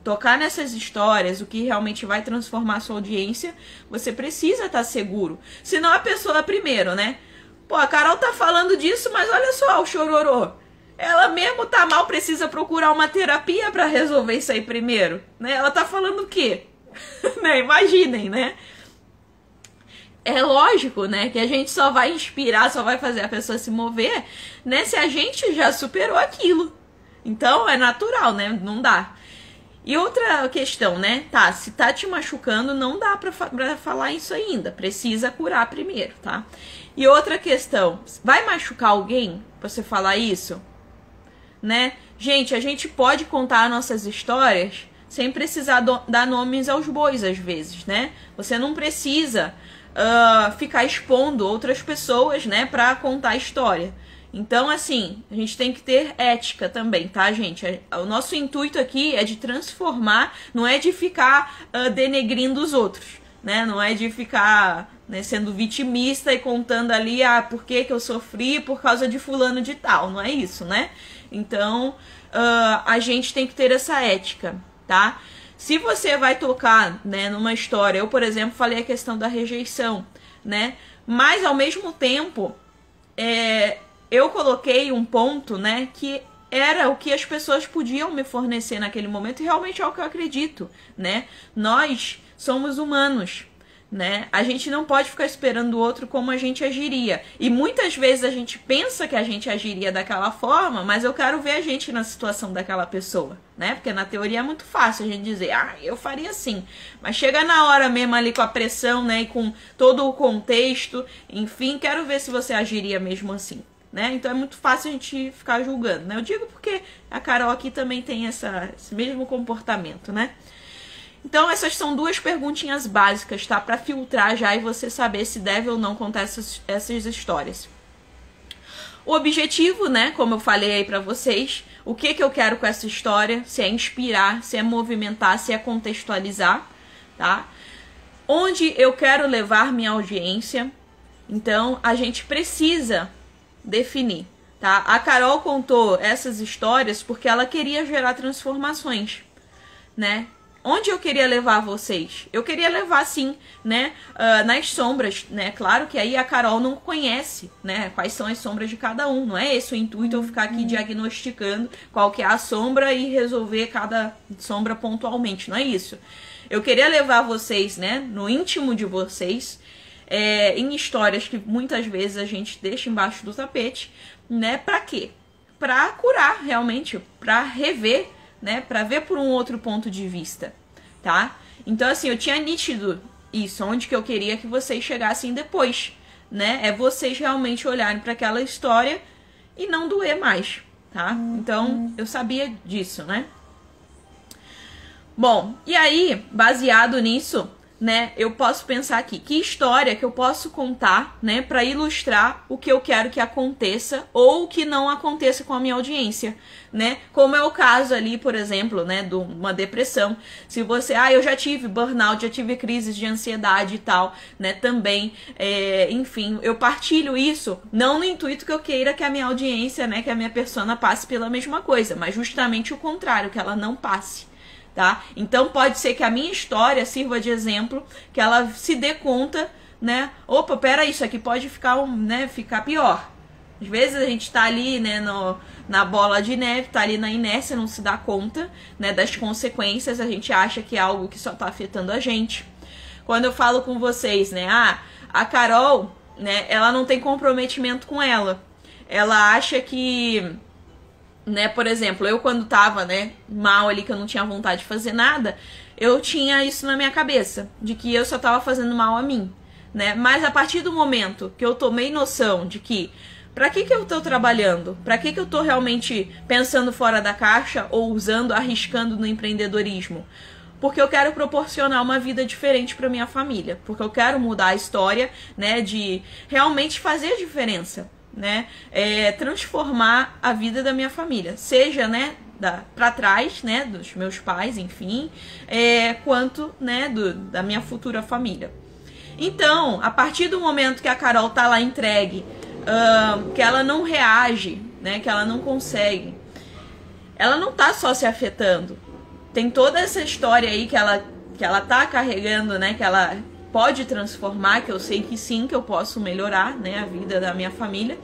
tocar nessas histórias, o que realmente vai transformar a sua audiência, você precisa estar seguro. Senão a pessoa, primeiro, né? Pô, a Carol tá falando disso, mas olha só o chororô. Ela mesmo tá mal, precisa procurar uma terapia pra resolver isso aí primeiro, né? Ela tá falando o quê? Né? Imaginem, né? É lógico, né, que a gente só vai inspirar, só vai fazer a pessoa se mover, né, se a gente já superou aquilo. Então, é natural, né, não dá. E outra questão, né, tá, se tá te machucando, não dá pra falar isso ainda, precisa curar primeiro, tá? E outra questão, vai machucar alguém pra você falar isso? Né? Gente, a gente pode contar nossas histórias sem precisar dar nomes aos bois, às vezes, né? Você não precisa ficar expondo outras pessoas, né, pra contar a história. Então, assim, a gente tem que ter ética também, tá, gente? O nosso intuito aqui é de transformar, não é de ficar denegrindo os outros, né? Não é de ficar, né, sendo vitimista e contando ali, por que eu sofri por causa de fulano de tal. Não é isso, né? Então, a gente tem que ter essa ética, tá? Se você vai tocar, né, numa história, eu, por exemplo, falei a questão da rejeição, né? Mas, ao mesmo tempo, eu coloquei um ponto, né, que era o que as pessoas podiam me fornecer naquele momento, e realmente é o que eu acredito, né? Nós somos humanos, né? A gente não pode ficar esperando o outro como a gente agiria. E muitas vezes a gente pensa que a gente agiria daquela forma, mas eu quero ver a gente na situação daquela pessoa, né? Porque na teoria é muito fácil a gente dizer, eu faria assim. Mas chega na hora mesmo ali com a pressão, né? E com todo o contexto, enfim, quero ver se você agiria mesmo assim, né? Então é muito fácil a gente ficar julgando, né? Eu digo porque a Carol aqui também tem esse mesmo comportamento, né? Então essas são duas perguntinhas básicas, tá? Pra filtrar já e você saber se deve ou não contar essas histórias. O objetivo, né? Como eu falei aí pra vocês, o que eu quero com essa história, se é inspirar, se é movimentar, se é contextualizar, tá? Onde eu quero levar minha audiência. Então a gente precisa definir, tá? A Carol contou essas histórias porque ela queria gerar transformações, né? onde eu queria levar vocês? Eu queria levar, sim, né, nas sombras, né? Claro que aí a Carol não conhece, né, quais são as sombras de cada um. Não é esse o intuito, eu ficar aqui diagnosticando qual que é a sombra e resolver cada sombra pontualmente. Não é isso. Eu queria levar vocês, né, no íntimo de vocês, em histórias que muitas vezes a gente deixa embaixo do tapete, né? Pra quê? Pra curar, realmente, pra rever, né? Pra ver por um outro ponto de vista, tá? Então, assim, eu tinha nítido isso, onde que eu queria que vocês chegassem depois, né? É vocês realmente olharem para aquela história e não doer mais, tá? Então, eu sabia disso, né? Bom, e aí, baseado nisso, né, eu posso pensar aqui, que história que eu posso contar, né, para ilustrar o que eu quero que aconteça ou que não aconteça com a minha audiência, né? Como é o caso ali, por exemplo, né, de uma depressão. Se você, eu já tive burnout, já tive crises de ansiedade e tal, né, também, enfim, eu partilho isso não no intuito que eu queira que a minha audiência, né, que a minha persona passe pela mesma coisa, mas justamente o contrário, que ela não passe. Tá? Então pode ser que a minha história sirva de exemplo, que ela se dê conta, né? Opa, peraí, isso aqui pode ficar, né, ficar pior. Às vezes a gente tá ali, né, na bola de neve, tá ali na inércia, não se dá conta, né, das consequências, a gente acha que é algo que só tá afetando a gente. Quando eu falo com vocês, né, a Carol, né, ela não tem comprometimento com ela. Ela acha que, né, por exemplo, eu quando tava, né, mal ali, que eu não tinha vontade de fazer nada, eu tinha isso na minha cabeça, de que eu só tava fazendo mal a mim, né, mas a partir do momento que eu tomei noção de que, pra que eu tô trabalhando? Pra que eu tô realmente pensando fora da caixa ou arriscando no empreendedorismo? Porque eu quero proporcionar uma vida diferente para minha família, porque eu quero mudar a história, né, de realmente fazer a diferença, né, transformar a vida da minha família, seja, né, para trás, né, dos meus pais, enfim, quanto, né, da minha futura família. Então, a partir do momento que a Carol tá lá entregue, que ela não reage, né, que ela não consegue, ela não tá só se afetando, tem toda essa história aí que ela tá carregando, né, que ela pode transformar, que eu sei que sim, que eu posso melhorar, né, a vida da minha família,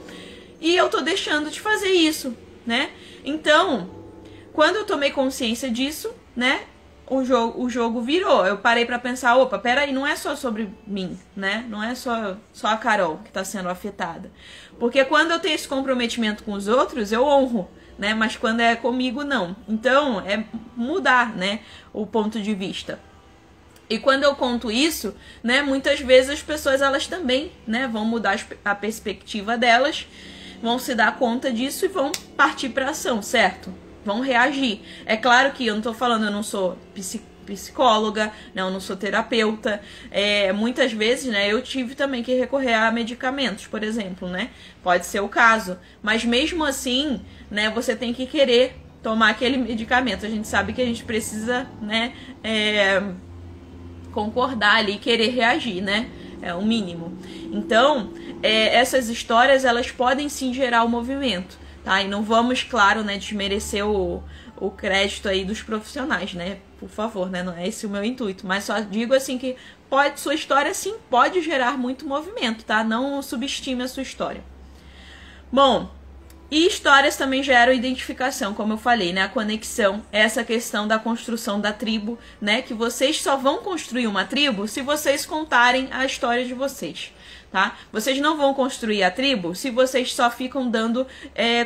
e eu tô deixando de fazer isso, né? Então, quando eu tomei consciência disso, né, o jogo virou. Eu parei pra pensar, opa, peraí, não é só sobre mim, né? Não é só a Carol que tá sendo afetada. Porque quando eu tenho esse comprometimento com os outros, eu honro, né? Mas quando é comigo, não. Então, é mudar, né, o ponto de vista. E quando eu conto isso, né, muitas vezes as pessoas, elas também, né, vão mudar a perspectiva delas, vão se dar conta disso e vão partir para ação, certo? Vão reagir. É claro que eu não tô falando, eu não sou psicóloga, né, eu não sou terapeuta. Muitas vezes, né, eu tive também que recorrer a medicamentos, por exemplo, né? Pode ser o caso. Mas mesmo assim, né, você tem que querer tomar aquele medicamento. A gente sabe que a gente precisa, né, concordar ali, querer reagir, né? É o mínimo. Então, essas histórias, elas podem sim gerar o movimento, tá? E não vamos, claro, né, desmerecer o crédito aí dos profissionais, né? Por favor, né? Não é esse o meu intuito, mas só digo assim que sua história sim pode gerar muito movimento, tá? Não subestime a sua história. Bom, e histórias também geram identificação, como eu falei, né? A conexão, essa questão da construção da tribo, né? Que vocês só vão construir uma tribo se vocês contarem a história de vocês, tá? Vocês não vão construir a tribo se vocês só ficam dando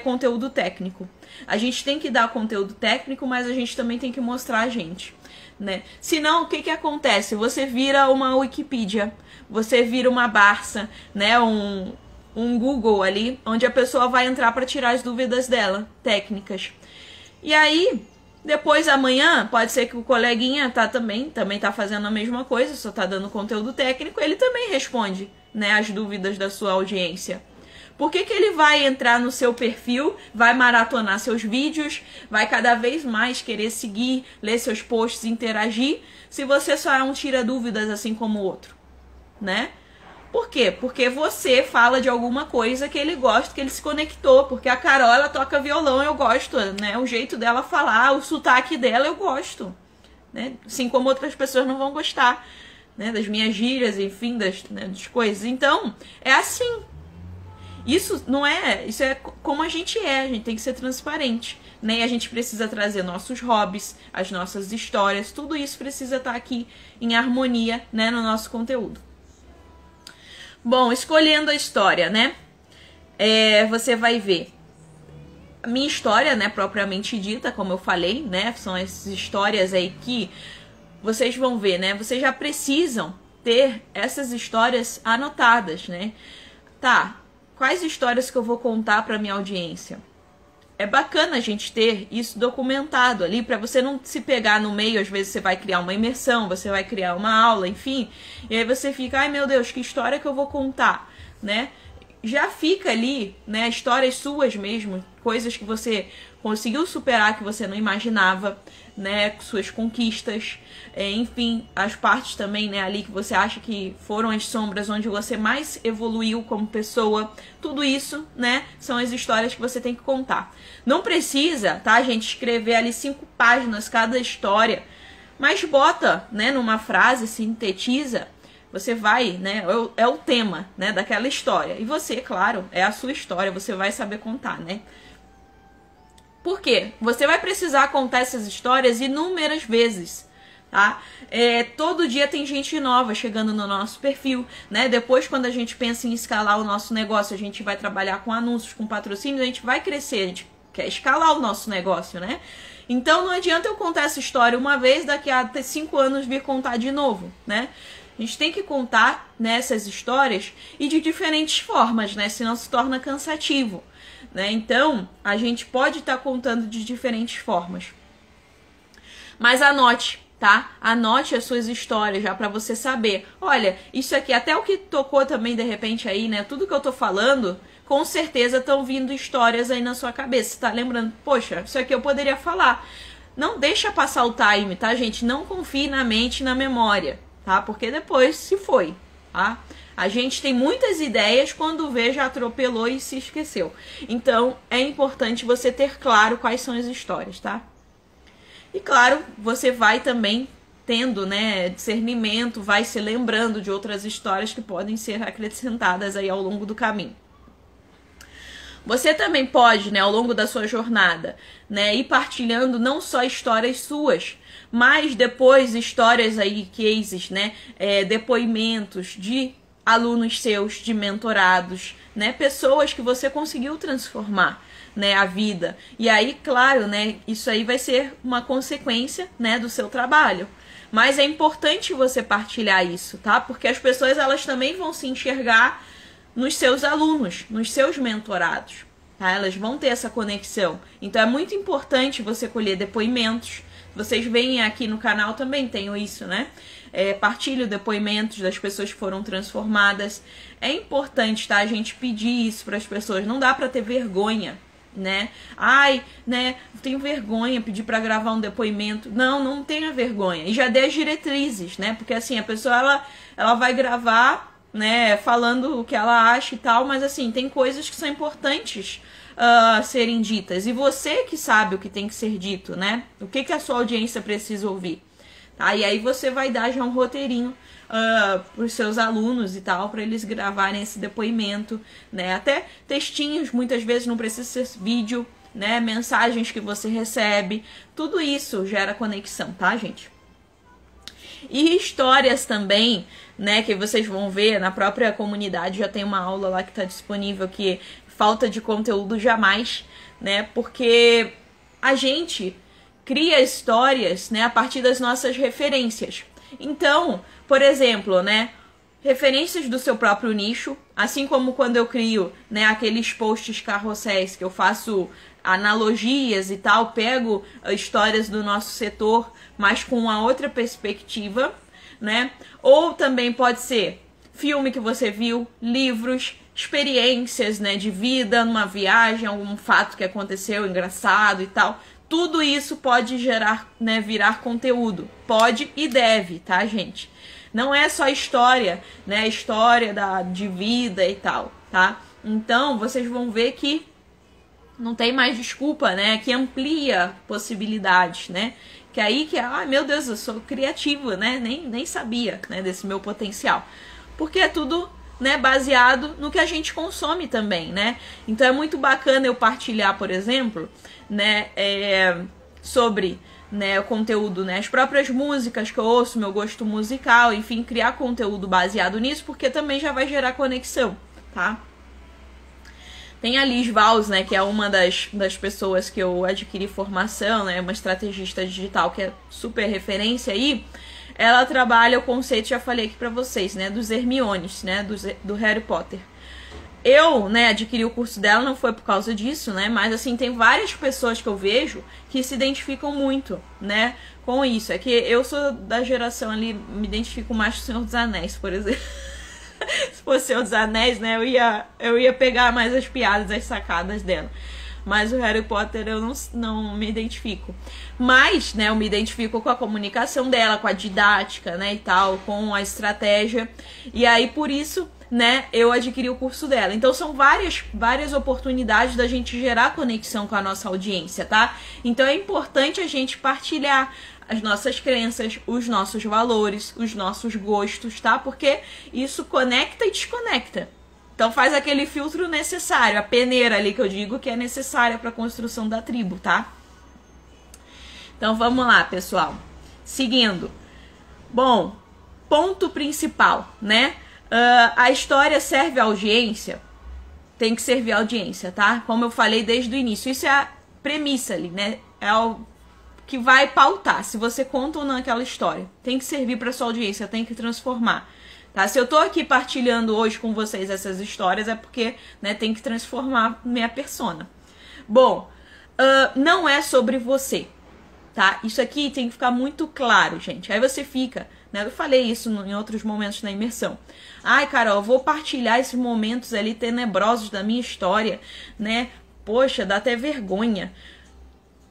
conteúdo técnico. A gente tem que dar conteúdo técnico, mas a gente também tem que mostrar a gente, né? Senão, o que acontece? Você vira uma Wikipedia, você vira uma Barça, né? Um Google ali, onde a pessoa vai entrar para tirar as dúvidas dela, técnicas. E aí, depois amanhã, pode ser que o coleguinha também tá fazendo a mesma coisa, só tá dando conteúdo técnico, ele também responde, né, as dúvidas da sua audiência. Por que ele vai entrar no seu perfil, vai maratonar seus vídeos, vai cada vez mais querer seguir, ler seus posts, interagir, se você só é um tira-dúvidas assim como o outro, né? Por quê? Porque você fala de alguma coisa que ele gosta, que ele se conectou. Porque a Carol, ela toca violão, eu gosto, né? O jeito dela falar, o sotaque dela, eu gosto, né? Assim como outras pessoas não vão gostar, né, das minhas gírias, enfim, das coisas. Então, é assim. Isso não é, isso é como a gente tem que ser transparente, né? E a gente precisa trazer nossos hobbies, as nossas histórias, tudo isso precisa estar aqui em harmonia, né, no nosso conteúdo. Bom, escolhendo a história, né? Você vai ver a minha história, né, propriamente dita, como eu falei, né? São essas histórias aí que vocês vão ver, né? Vocês já precisam ter essas histórias anotadas, né? Tá, quais histórias que eu vou contar para minha audiência? É bacana a gente ter isso documentado ali, para você não se pegar no meio. Às vezes você vai criar uma imersão, você vai criar uma aula, enfim, e aí você fica, ai meu Deus, que história que eu vou contar, né? Já fica ali, né, histórias suas mesmo, coisas que você conseguiu superar que você não imaginava, né, suas conquistas, enfim, as partes também, né, ali que você acha que foram as sombras onde você mais evoluiu como pessoa. Tudo isso, né, são as histórias que você tem que contar. Não precisa, tá, gente, escrever ali 5 páginas cada história, mas bota, né, numa frase, sintetiza. Você vai, né, é o tema, né, daquela história. E você, claro, é a sua história, você vai saber contar, né? Por quê? Você vai precisar contar essas histórias inúmeras vezes, tá? Todo dia tem gente nova chegando no nosso perfil, né? Depois, quando a gente pensa em escalar o nosso negócio, a gente vai trabalhar com anúncios, com patrocínio, a gente vai crescer, a gente quer escalar o nosso negócio, né? Então, não adianta eu contar essa história uma vez, daqui a 5 anos vir contar de novo, né? A gente tem que contar nessas histórias e de diferentes formas, né? Senão se torna cansativo, né? Então, a gente pode estar contando de diferentes formas. Mas anote, tá? Anote as suas histórias já para você saber. Olha, isso aqui, até o que tocou também de repente aí, né? Tudo que eu tô falando, com certeza estão vindo histórias aí na sua cabeça. Você tá lembrando, poxa, isso aqui eu poderia falar. Não deixa passar o time, tá, gente? Não confie na mente e na memória, tá? Porque depois se foi, tá? A gente tem muitas ideias, quando vê já atropelou e se esqueceu. Então, é importante você ter claro quais são as histórias, tá? E claro, você vai também tendo, né, discernimento, vai se lembrando de outras histórias que podem ser acrescentadas aí ao longo do caminho. Você também pode, né, ao longo da sua jornada, né, ir partilhando não só histórias suas, mas depois histórias aí, cases, né, depoimentos de alunos seus, de mentorados, né, pessoas que você conseguiu transformar, né, a vida. E aí, claro, né, isso aí vai ser uma consequência, né, do seu trabalho. Mas é importante você partilhar isso, tá? Porque as pessoas, elas também vão se enxergar nos seus alunos, nos seus mentorados, tá? Elas vão ter essa conexão. Então é muito importante você colher depoimentos. Vocês veem aqui no canal também, tenho isso, né? Partilho depoimentos das pessoas que foram transformadas. É importante, tá? A gente pedir isso para as pessoas. Não dá para ter vergonha, né? Ai, né? Tenho vergonha, pedir para gravar um depoimento. Não, não tenha vergonha. E já dê as diretrizes, né? Porque assim, a pessoa ela vai gravar, né, falando o que ela acha e tal, mas assim, tem coisas que são importantes serem ditas, e você que sabe o que tem que ser dito, né? O que que a sua audiência precisa ouvir, tá? E aí você vai dar já um roteirinho para os seus alunos e tal, para eles gravarem esse depoimento, né? Até textinhos, muitas vezes não precisa ser vídeo, né? Mensagens que você recebe, tudo isso gera conexão, tá, gente? E histórias também, né, que vocês vão ver na própria comunidade, já tem uma aula lá que está disponível, que falta de conteúdo jamais, né, porque a gente cria histórias, né, a partir das nossas referências. Então, por exemplo, né, referências do seu próprio nicho, assim como quando eu crio, né, aqueles posts carrosséis que eu faço analogias e tal, pego histórias do nosso setor, mas com uma outra perspectiva, né? Ou também pode ser filme que você viu, livros, experiências, né, de vida, numa viagem, algum fato que aconteceu engraçado e tal. Tudo isso pode gerar, né, virar conteúdo. Pode e deve, tá, gente? Não é só história, né, história de vida e tal, tá? Então, vocês vão ver que Não tem mais desculpa, né? Que amplia possibilidades, né? Que aí que, ai meu Deus, eu sou criativa, né? Nem sabia, né, desse meu potencial. Porque é tudo, né, baseado no que a gente consome também, né? Então é muito bacana eu partilhar, por exemplo, né, sobre, né, o conteúdo, né, as próprias músicas que eu ouço, meu gosto musical, enfim, criar conteúdo baseado nisso, porque também já vai gerar conexão, tá? Tem a Liz Valls, né, que é uma das pessoas que eu adquiri formação, né, uma estrategista digital que é super referência aí. Ela trabalha o conceito, já falei aqui pra vocês, né, dos Hermiones, né, do Harry Potter. Eu, né, adquiri o curso dela, não foi por causa disso, né, mas assim, tem várias pessoas que eu vejo que se identificam muito, né, com isso. É que eu sou da geração ali, me identifico mais com o Senhor dos Anéis, por exemplo. Se fosse Senhor dos Anéis, né, eu ia pegar mais as piadas, as sacadas dela. Mas o Harry Potter eu não me identifico. Mas, né, eu me identifico com a comunicação dela, com a didática, né, e tal, com a estratégia. E aí, por isso, né, eu adquiri o curso dela. Então, são várias oportunidades da gente gerar conexão com a nossa audiência, tá? Então, é importante a gente partilhar as nossas crenças, os nossos valores, os nossos gostos, tá? Porque isso conecta e desconecta. Então faz aquele filtro necessário, a peneira ali que eu digo que é necessária para a construção da tribo, tá? Então vamos lá, pessoal. Seguindo. Bom, ponto principal, né? A história serve à audiência, tem que servir à audiência, tá? Como eu falei desde o início, isso é a premissa ali, né? É o que vai pautar se você conta ou não aquela história. Tem que servir para sua audiência, tem que transformar. Tá? Se eu tô aqui partilhando hoje com vocês essas histórias é porque, né, tem que transformar minha persona. Bom, não é sobre você, tá? Isso aqui tem que ficar muito claro, gente. Aí você fica, né? Eu falei isso em outros momentos na imersão. Ai, Carol, eu vou partilhar esses momentos ali tenebrosos da minha história, né? Poxa, dá até vergonha.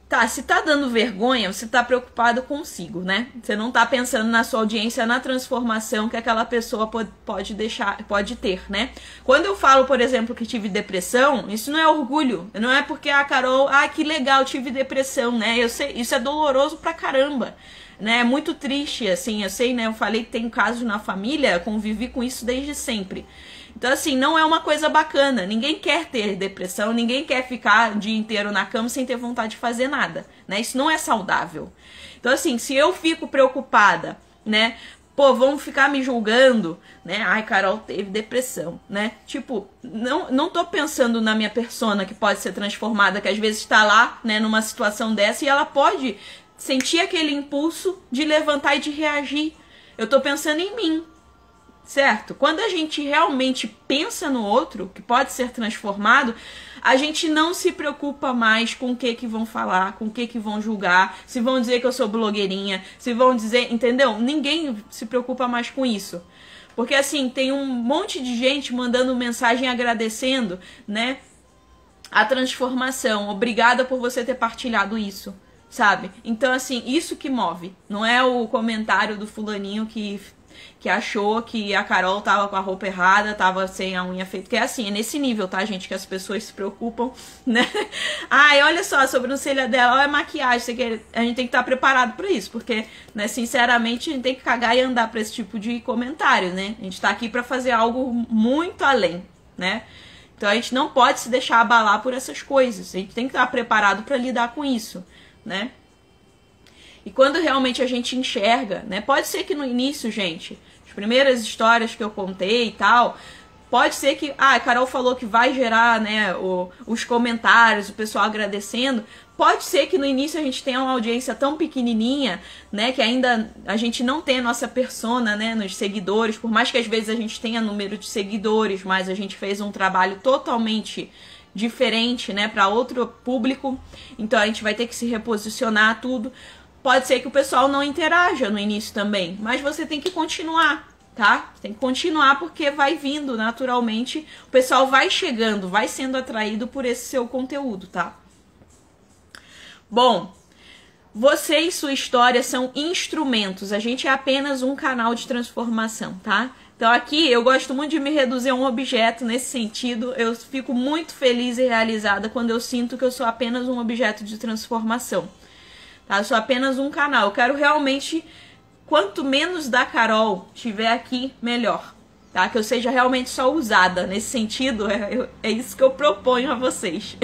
Tá, se tá dando vergonha, você tá preocupado consigo, né? Você não tá pensando na sua audiência, na transformação que aquela pessoa pode ter, né? Quando eu falo, por exemplo, que tive depressão, isso não é orgulho. Não é porque a Carol, que legal, tive depressão, né? Eu sei, isso é doloroso pra caramba, né? É muito triste, assim, eu sei, né? Eu falei que tem casos na família, convivi com isso desde sempre. Então, assim, não é uma coisa bacana. Ninguém quer ter depressão, ninguém quer ficar o dia inteiro na cama sem ter vontade de fazer nada, né? Isso não é saudável. Então, assim, se eu fico preocupada, né? Pô, vão ficar me julgando, né? Ai, Carol teve depressão, né? Tipo, não tô pensando na minha persona que pode ser transformada, que às vezes tá lá, né, numa situação dessa e ela pode sentir aquele impulso de levantar e de reagir. Eu tô pensando em mim. Certo? Quando a gente realmente pensa no outro, que pode ser transformado, a gente não se preocupa mais com o que vão falar, com o que vão julgar, se vão dizer que eu sou blogueirinha, se vão dizer, entendeu? Ninguém se preocupa mais com isso. Porque assim, tem um monte de gente mandando mensagem agradecendo, né, a transformação. Obrigada por você ter partilhado isso, sabe? Então assim, isso que move. Não é o comentário do fulaninho que achou que a Carol tava com a roupa errada, tava sem a unha feita. Que é assim, é nesse nível, tá, gente? Que as pessoas se preocupam, né? Ai, olha só, a sobrancelha dela, olha a maquiagem. A gente tem que estar preparado pra isso, porque, né, sinceramente, a gente tem que cagar e andar pra esse tipo de comentário, né? A gente tá aqui pra fazer algo muito além, né? Então a gente não pode se deixar abalar por essas coisas. A gente tem que estar preparado pra lidar com isso, né? E quando realmente a gente enxerga, né? Pode ser que no início, gente, as primeiras histórias que eu contei e tal, pode ser que, a Carol falou que vai gerar, né, os comentários, o pessoal agradecendo. Pode ser que no início a gente tenha uma audiência tão pequenininha, né, que ainda a gente não tem a nossa persona, né, nos seguidores, por mais que às vezes a gente tenha número de seguidores, mas a gente fez um trabalho totalmente diferente, né, para outro público. Então a gente vai ter que se reposicionar tudo. Pode ser que o pessoal não interaja no início também, mas você tem que continuar, tá? Tem que continuar porque vai vindo naturalmente, o pessoal vai chegando, vai sendo atraído por esse seu conteúdo, tá? Bom, você e sua história são instrumentos, a gente é apenas um canal de transformação, tá? Então aqui eu gosto muito de me reduzir a um objeto nesse sentido. Eu fico muito feliz e realizada quando eu sinto que eu sou apenas um objeto de transformação. Tá? Eu sou apenas um canal. Eu quero realmente, quanto menos da Carol tiver aqui, melhor. Tá? Que eu seja realmente só usada. Nesse sentido, é isso que eu proponho a vocês.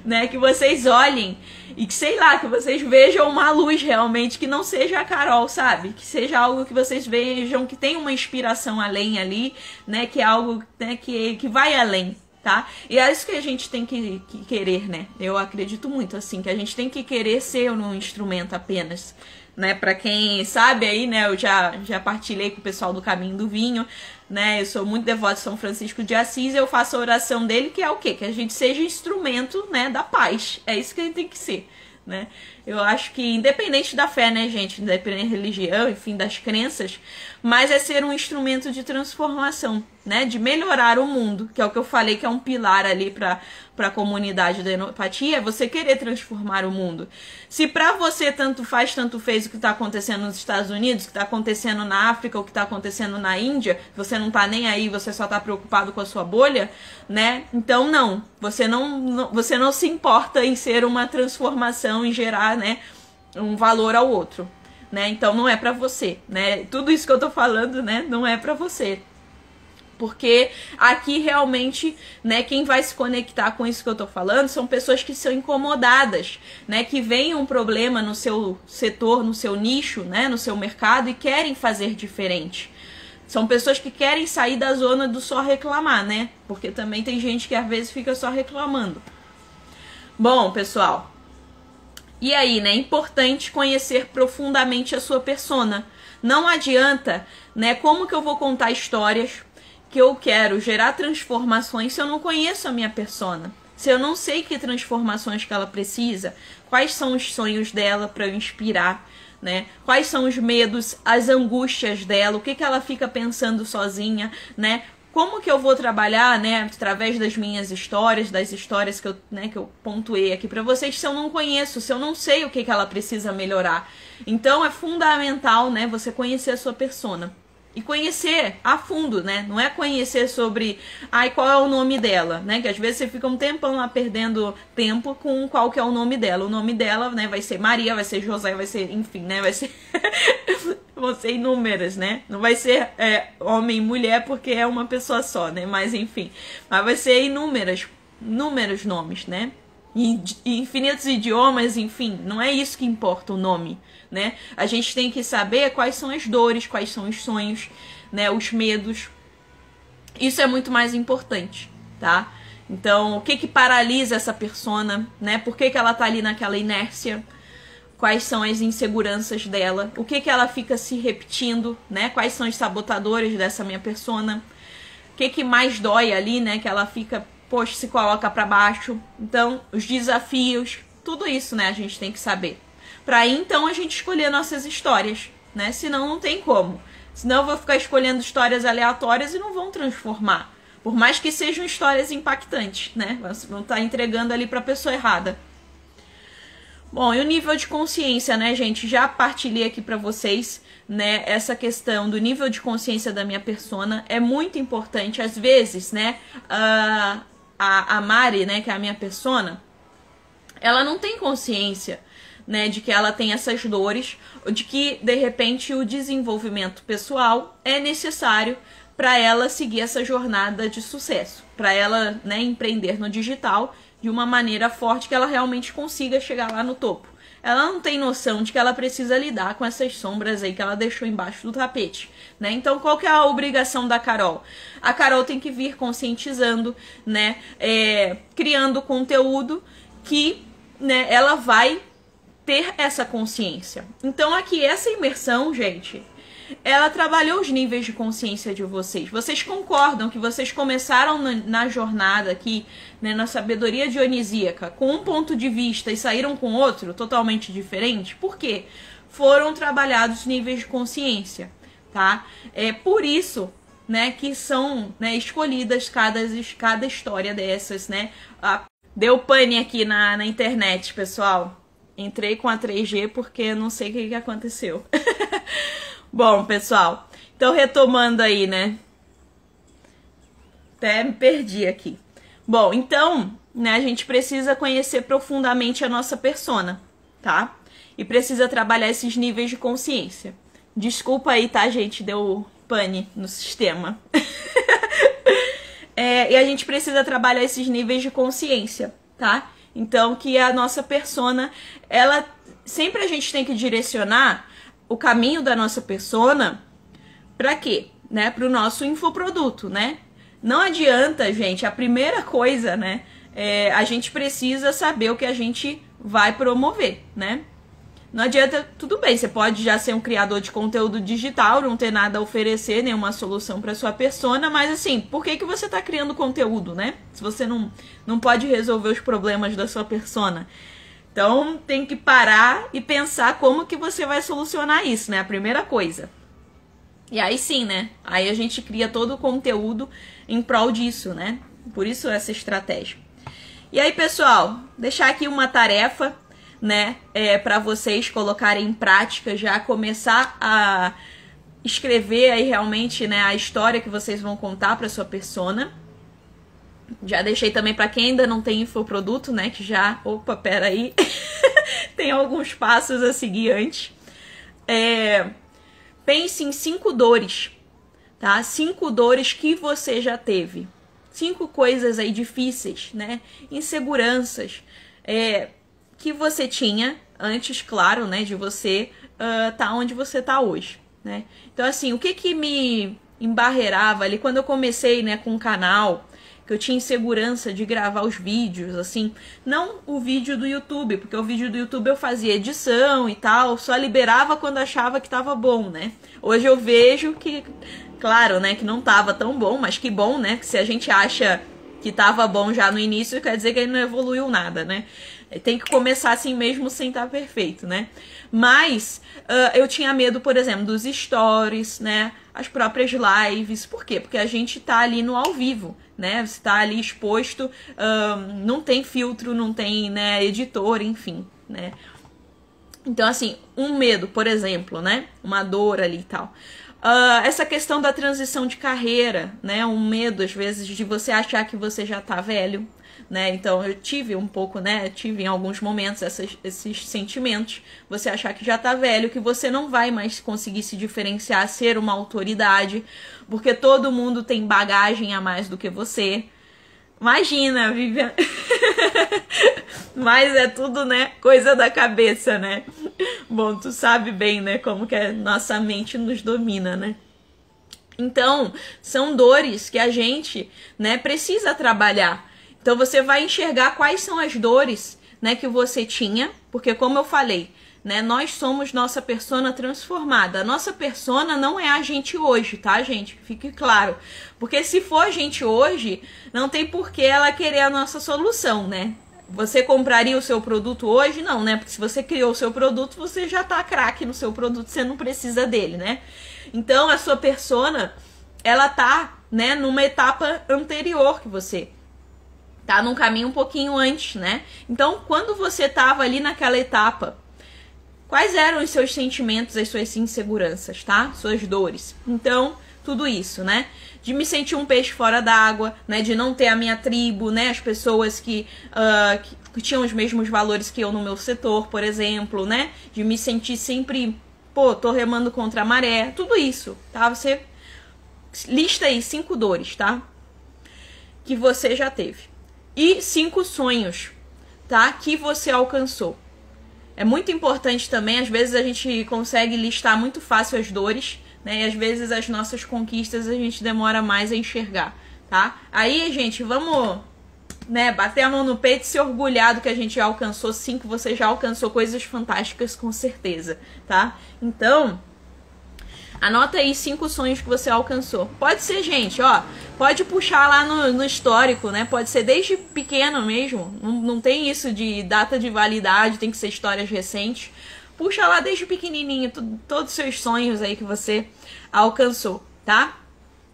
Né? Que vocês olhem e que, sei lá, que vocês vejam uma luz realmente, que não seja a Carol, sabe? Que seja algo que vocês vejam, que tem uma inspiração além ali, né? Que é algo, né, que vai além, tá? E é isso que a gente tem que querer, né? Eu acredito muito, assim, que a gente tem que querer ser um instrumento apenas, né? Pra quem sabe aí, né? Eu já partilhei com o pessoal do Caminho do Vinho, né? Eu sou muito devota de São Francisco de Assis, eu faço a oração dele, que é o quê? Que a gente seja instrumento, né, da paz. É isso que a gente tem que ser, né? Eu acho que independente da fé, né, gente, independente da religião, enfim, das crenças, mas é ser um instrumento de transformação, né, de melhorar o mundo, que é o que eu falei que é um pilar ali para a comunidade da empatia, é você querer transformar o mundo. Se para você tanto faz, tanto fez o que está acontecendo nos Estados Unidos, o que está acontecendo na África, o que está acontecendo na Índia, você não tá nem aí, você só tá preocupado com a sua bolha, né? Então não, você não se importa em ser uma transformação, em gerar, né, um valor ao outro, né? Então não é pra você, né? Tudo isso que eu tô falando, né, não é pra você. Porque aqui realmente, né, quem vai se conectar com isso que eu tô falando são pessoas que são incomodadas, né, que veem um problema no seu setor, no seu nicho, né, no seu mercado e querem fazer diferente. São pessoas que querem sair da zona do só reclamar, né? Porque também tem gente que às vezes fica só reclamando. Bom, pessoal, e aí, né? É importante conhecer profundamente a sua persona. Não adianta, né? Como que eu vou contar histórias que eu quero gerar transformações se eu não conheço a minha persona? Se eu não sei que transformações que ela precisa, quais são os sonhos dela para eu inspirar, né? Quais são os medos, as angústias dela, o que que ela fica pensando sozinha, né? Como que eu vou trabalhar, né, através das minhas histórias, das histórias que eu pontuei aqui para vocês, se eu não conheço, se eu não sei o que que ela precisa melhorar. Então é fundamental, né, você conhecer a sua persona. E conhecer a fundo, né? Não é conhecer sobre, qual é o nome dela, né? Que às vezes você fica um tempão lá perdendo tempo com qual que é o nome dela. O nome dela, né, vai ser Maria, vai ser José, vai ser, enfim, né? Vai ser... vão ser inúmeras, né? Não vai ser homem e mulher porque é uma pessoa só, né? Mas enfim, mas vai ser inúmeros nomes, né? E infinitos idiomas, enfim, não é isso que importa o nome, né? A gente tem que saber quais são as dores, quais são os sonhos, né? Os medos. Isso é muito mais importante, tá? Então, o que que paralisa essa persona, né? Por que que ela tá ali naquela inércia? Quais são as inseguranças dela? O que que ela fica se repetindo, né? Quais são os sabotadores dessa minha persona? O que que mais dói ali, né? Que ela fica, poxa, se coloca pra baixo. Então, os desafios, tudo isso, né? A gente tem que saber. Pra aí, então, a gente escolher nossas histórias, né? Senão não tem como. Senão eu vou ficar escolhendo histórias aleatórias e não vão transformar. Por mais que sejam histórias impactantes, né? Vão estar entregando ali pra pessoa errada. Bom, e o nível de consciência, né, gente? Já partilhei aqui pra vocês, né, essa questão do nível de consciência da minha persona. É muito importante. Às vezes, né, a Mari, né, que é a minha persona, ela não tem consciência, né, de que ela tem essas dores, de que, de repente, o desenvolvimento pessoal é necessário para ela seguir essa jornada de sucesso, para ela, né, empreender no digital de uma maneira forte que ela realmente consiga chegar lá no topo. Ela não tem noção de que ela precisa lidar com essas sombras aí que ela deixou embaixo do tapete, né? Então, qual que é a obrigação da Carol? A Carol tem que vir conscientizando, né? Criando conteúdo que, né, ela vai ter essa consciência. Então, aqui, essa imersão, gente, ela trabalhou os níveis de consciência de vocês. Vocês concordam que vocês começaram na jornada aqui, né, na sabedoria dionisíaca, com um ponto de vista e saíram com outro totalmente diferente? Por quê? Foram trabalhados níveis de consciência, tá? É por isso, né, que são, né, escolhidas cada história dessas, né? Deu pane aqui na internet, pessoal. Entrei com a 3G porque não sei o que aconteceu. Bom, pessoal, Então, retomando aí, né? Até me perdi aqui. Bom, então, né, a gente precisa conhecer profundamente a nossa persona, tá? E precisa trabalhar esses níveis de consciência. Desculpa aí, tá, gente? Deu pane no sistema. E a gente precisa trabalhar esses níveis de consciência, tá? Então, que a nossa persona, ela... Sempre a gente tem que direcionar o caminho da nossa persona para quê? Né? Para o nosso infoproduto, né? Não adianta, gente, a primeira coisa, né? A gente precisa saber o que a gente vai promover, né? Não adianta, tudo bem, você pode já ser um criador de conteúdo digital, não ter nada a oferecer, nenhuma solução para sua persona, mas assim, por que você está criando conteúdo, né? Se você não pode resolver os problemas da sua persona. Então, tem que parar e pensar como que você vai solucionar isso, né? A primeira coisa. E aí sim, né? Aí a gente cria todo o conteúdo em prol disso, né? Por isso essa estratégia. E aí, pessoal, deixar aqui uma tarefa, né, para vocês colocarem em prática, já começar a escrever aí realmente, né, a história que vocês vão contar para sua persona. Já deixei também para quem ainda não tem infoproduto, né, que já, opa, pera aí, tem alguns passos a seguir antes. Pense em 5 dores, tá? 5 dores que você já teve. 5 coisas aí difíceis, né, inseguranças, que você tinha antes, claro, né, de você tá onde você tá hoje, né? Então, assim, o que me embarreirava ali quando eu comecei, né, com o canal, que eu tinha insegurança de gravar os vídeos, assim, não o vídeo do YouTube, porque o vídeo do YouTube eu fazia edição e tal, só liberava quando achava que tava bom, né? Hoje eu vejo que, claro, né, que não tava tão bom, mas que bom, né, que se a gente acha que tava bom já no início, quer dizer que ele não evoluiu nada, né? Tem que começar assim mesmo sem estar perfeito, né? Mas eu tinha medo, por exemplo, dos stories, né? As próprias lives. Por quê? Porque a gente tá ali no ao vivo, né? Você tá ali exposto, não tem filtro, não tem, né, editor, enfim, né? Então, assim, um medo, por exemplo, né? Uma dor ali e tal. Essa questão da transição de carreira, né? Um medo, às vezes, de você achar que você já tá velho, né? Então, eu tive um pouco, né? Tive em alguns momentos esses sentimentos. Você achar que já tá velho, que você não vai mais conseguir se diferenciar, ser uma autoridade, porque todo mundo tem bagagem a mais do que você. Imagina, Vivian. Mas é tudo, né, coisa da cabeça, né? Bom, tu sabe bem, né, como que a nossa mente nos domina, né? Então, são dores que a gente, né, precisa trabalhar. Então, você vai enxergar quais são as dores, né, que você tinha, porque como eu falei, né, nós somos nossa persona transformada. A nossa persona não é a gente hoje, tá, gente? Fique claro. Porque se for a gente hoje, não tem por que ela querer a nossa solução, né? Você compraria o seu produto hoje? Não, né? Porque se você criou o seu produto, você já tá craque no seu produto, você não precisa dele, né? Então, a sua persona, ela tá, né, numa etapa anterior que você. Tá num caminho um pouquinho antes, né? Então, quando você tava ali naquela etapa, quais eram os seus sentimentos, as suas inseguranças, tá? Suas dores. Então, tudo isso, né? De me sentir um peixe fora d'água, né? De não ter a minha tribo, né? As pessoas que tinham os mesmos valores que eu no meu setor, por exemplo, né? De me sentir sempre, pô, tô remando contra a maré. Tudo isso, tá? Você lista aí 5 dores, tá? Que você já teve. E 5 sonhos, tá? Que você alcançou. É muito importante também, às vezes a gente consegue listar muito fácil as dores, né? E às vezes as nossas conquistas a gente demora mais a enxergar, tá? Aí, gente, vamos, né, bater a mão no peito e se orgulhar do que a gente já alcançou. 5, você já alcançou coisas fantásticas, com certeza, tá? Então, anota aí 5 sonhos que você alcançou. Pode ser, gente, ó, pode puxar lá no histórico, né? Pode ser desde pequeno mesmo. Não tem isso de data de validade, tem que ser histórias recentes. Puxa lá desde pequenininho todos os seus sonhos aí que você alcançou, tá?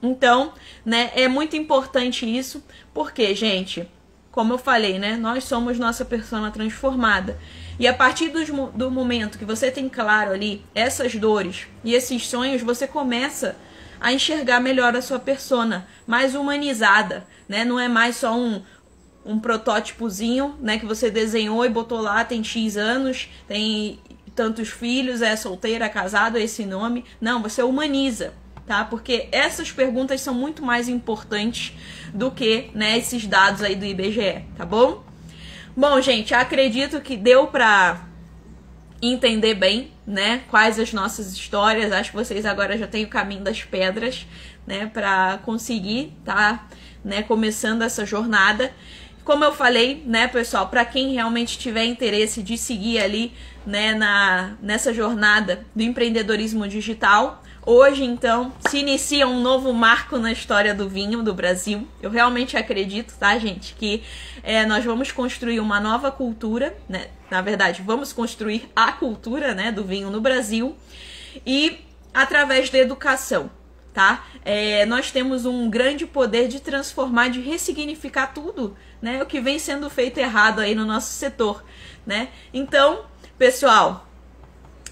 Então, né, é muito importante isso, porque, gente, como eu falei, né, nós somos nossa persona transformada. E a partir do momento que você tem claro ali essas dores e esses sonhos, você começa a enxergar melhor a sua persona, mais humanizada, né? Não é mais só um protótipozinho, né, que você desenhou e botou lá, tem X anos, tem tantos filhos, é solteira, casado, é esse nome. Não, você humaniza, tá? Porque essas perguntas são muito mais importantes do que, né, esses dados aí do IBGE, tá bom? Bom, gente, acredito que deu pra entender bem, né, quais as nossas histórias. Acho que vocês agora já têm o caminho das pedras, né, pra conseguir, tá, né, começando essa jornada. Como eu falei, né, pessoal, para quem realmente tiver interesse de seguir ali, né, nessa jornada do empreendedorismo digital, hoje, então, se inicia um novo marco na história do vinho do Brasil. Eu realmente acredito, tá, gente, que nós vamos construir uma nova cultura, né, na verdade, vamos construir a cultura, né, do vinho no Brasil, e através da educação. Tá? Nós temos um grande poder de transformar, de ressignificar tudo, né? O que vem sendo feito errado aí no nosso setor, né? Então, pessoal,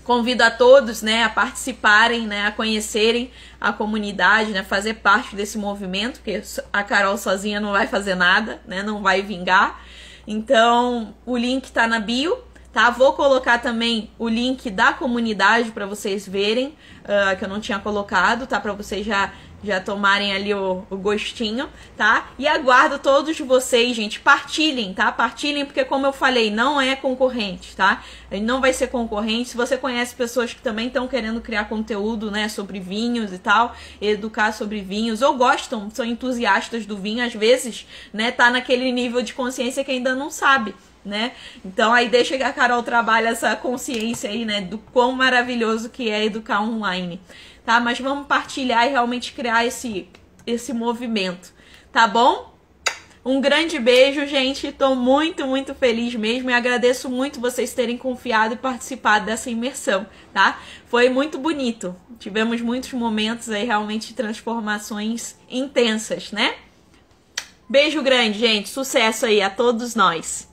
convido a todos, né, a participarem, né, a conhecerem a comunidade, né, fazer parte desse movimento, porque a Carol sozinha não vai fazer nada, né? Não vai vingar. Então, o link tá na bio. Tá? Vou colocar também o link da comunidade para vocês verem, que eu não tinha colocado, tá? Para vocês já tomarem ali o gostinho, tá? E aguardo todos vocês, gente, partilhem, tá? Partilhem, porque como eu falei, não é concorrente, tá? Ele não vai ser concorrente. Se você conhece pessoas que também estão querendo criar conteúdo, né, sobre vinhos e tal, educar sobre vinhos, ou gostam, são entusiastas do vinho, às vezes, né, tá naquele nível de consciência que ainda não sabe, né? Então aí deixa que a Carol trabalhe essa consciência aí, né, do quão maravilhoso que é educar online, tá? Mas vamos partilhar e realmente criar esse movimento, tá bom? Um grande beijo, gente. Tô muito, muito feliz mesmo e agradeço muito vocês terem confiado e participado dessa imersão, tá? Foi muito bonito. Tivemos muitos momentos aí realmente de transformações intensas, né? Beijo grande, gente. Sucesso aí a todos nós.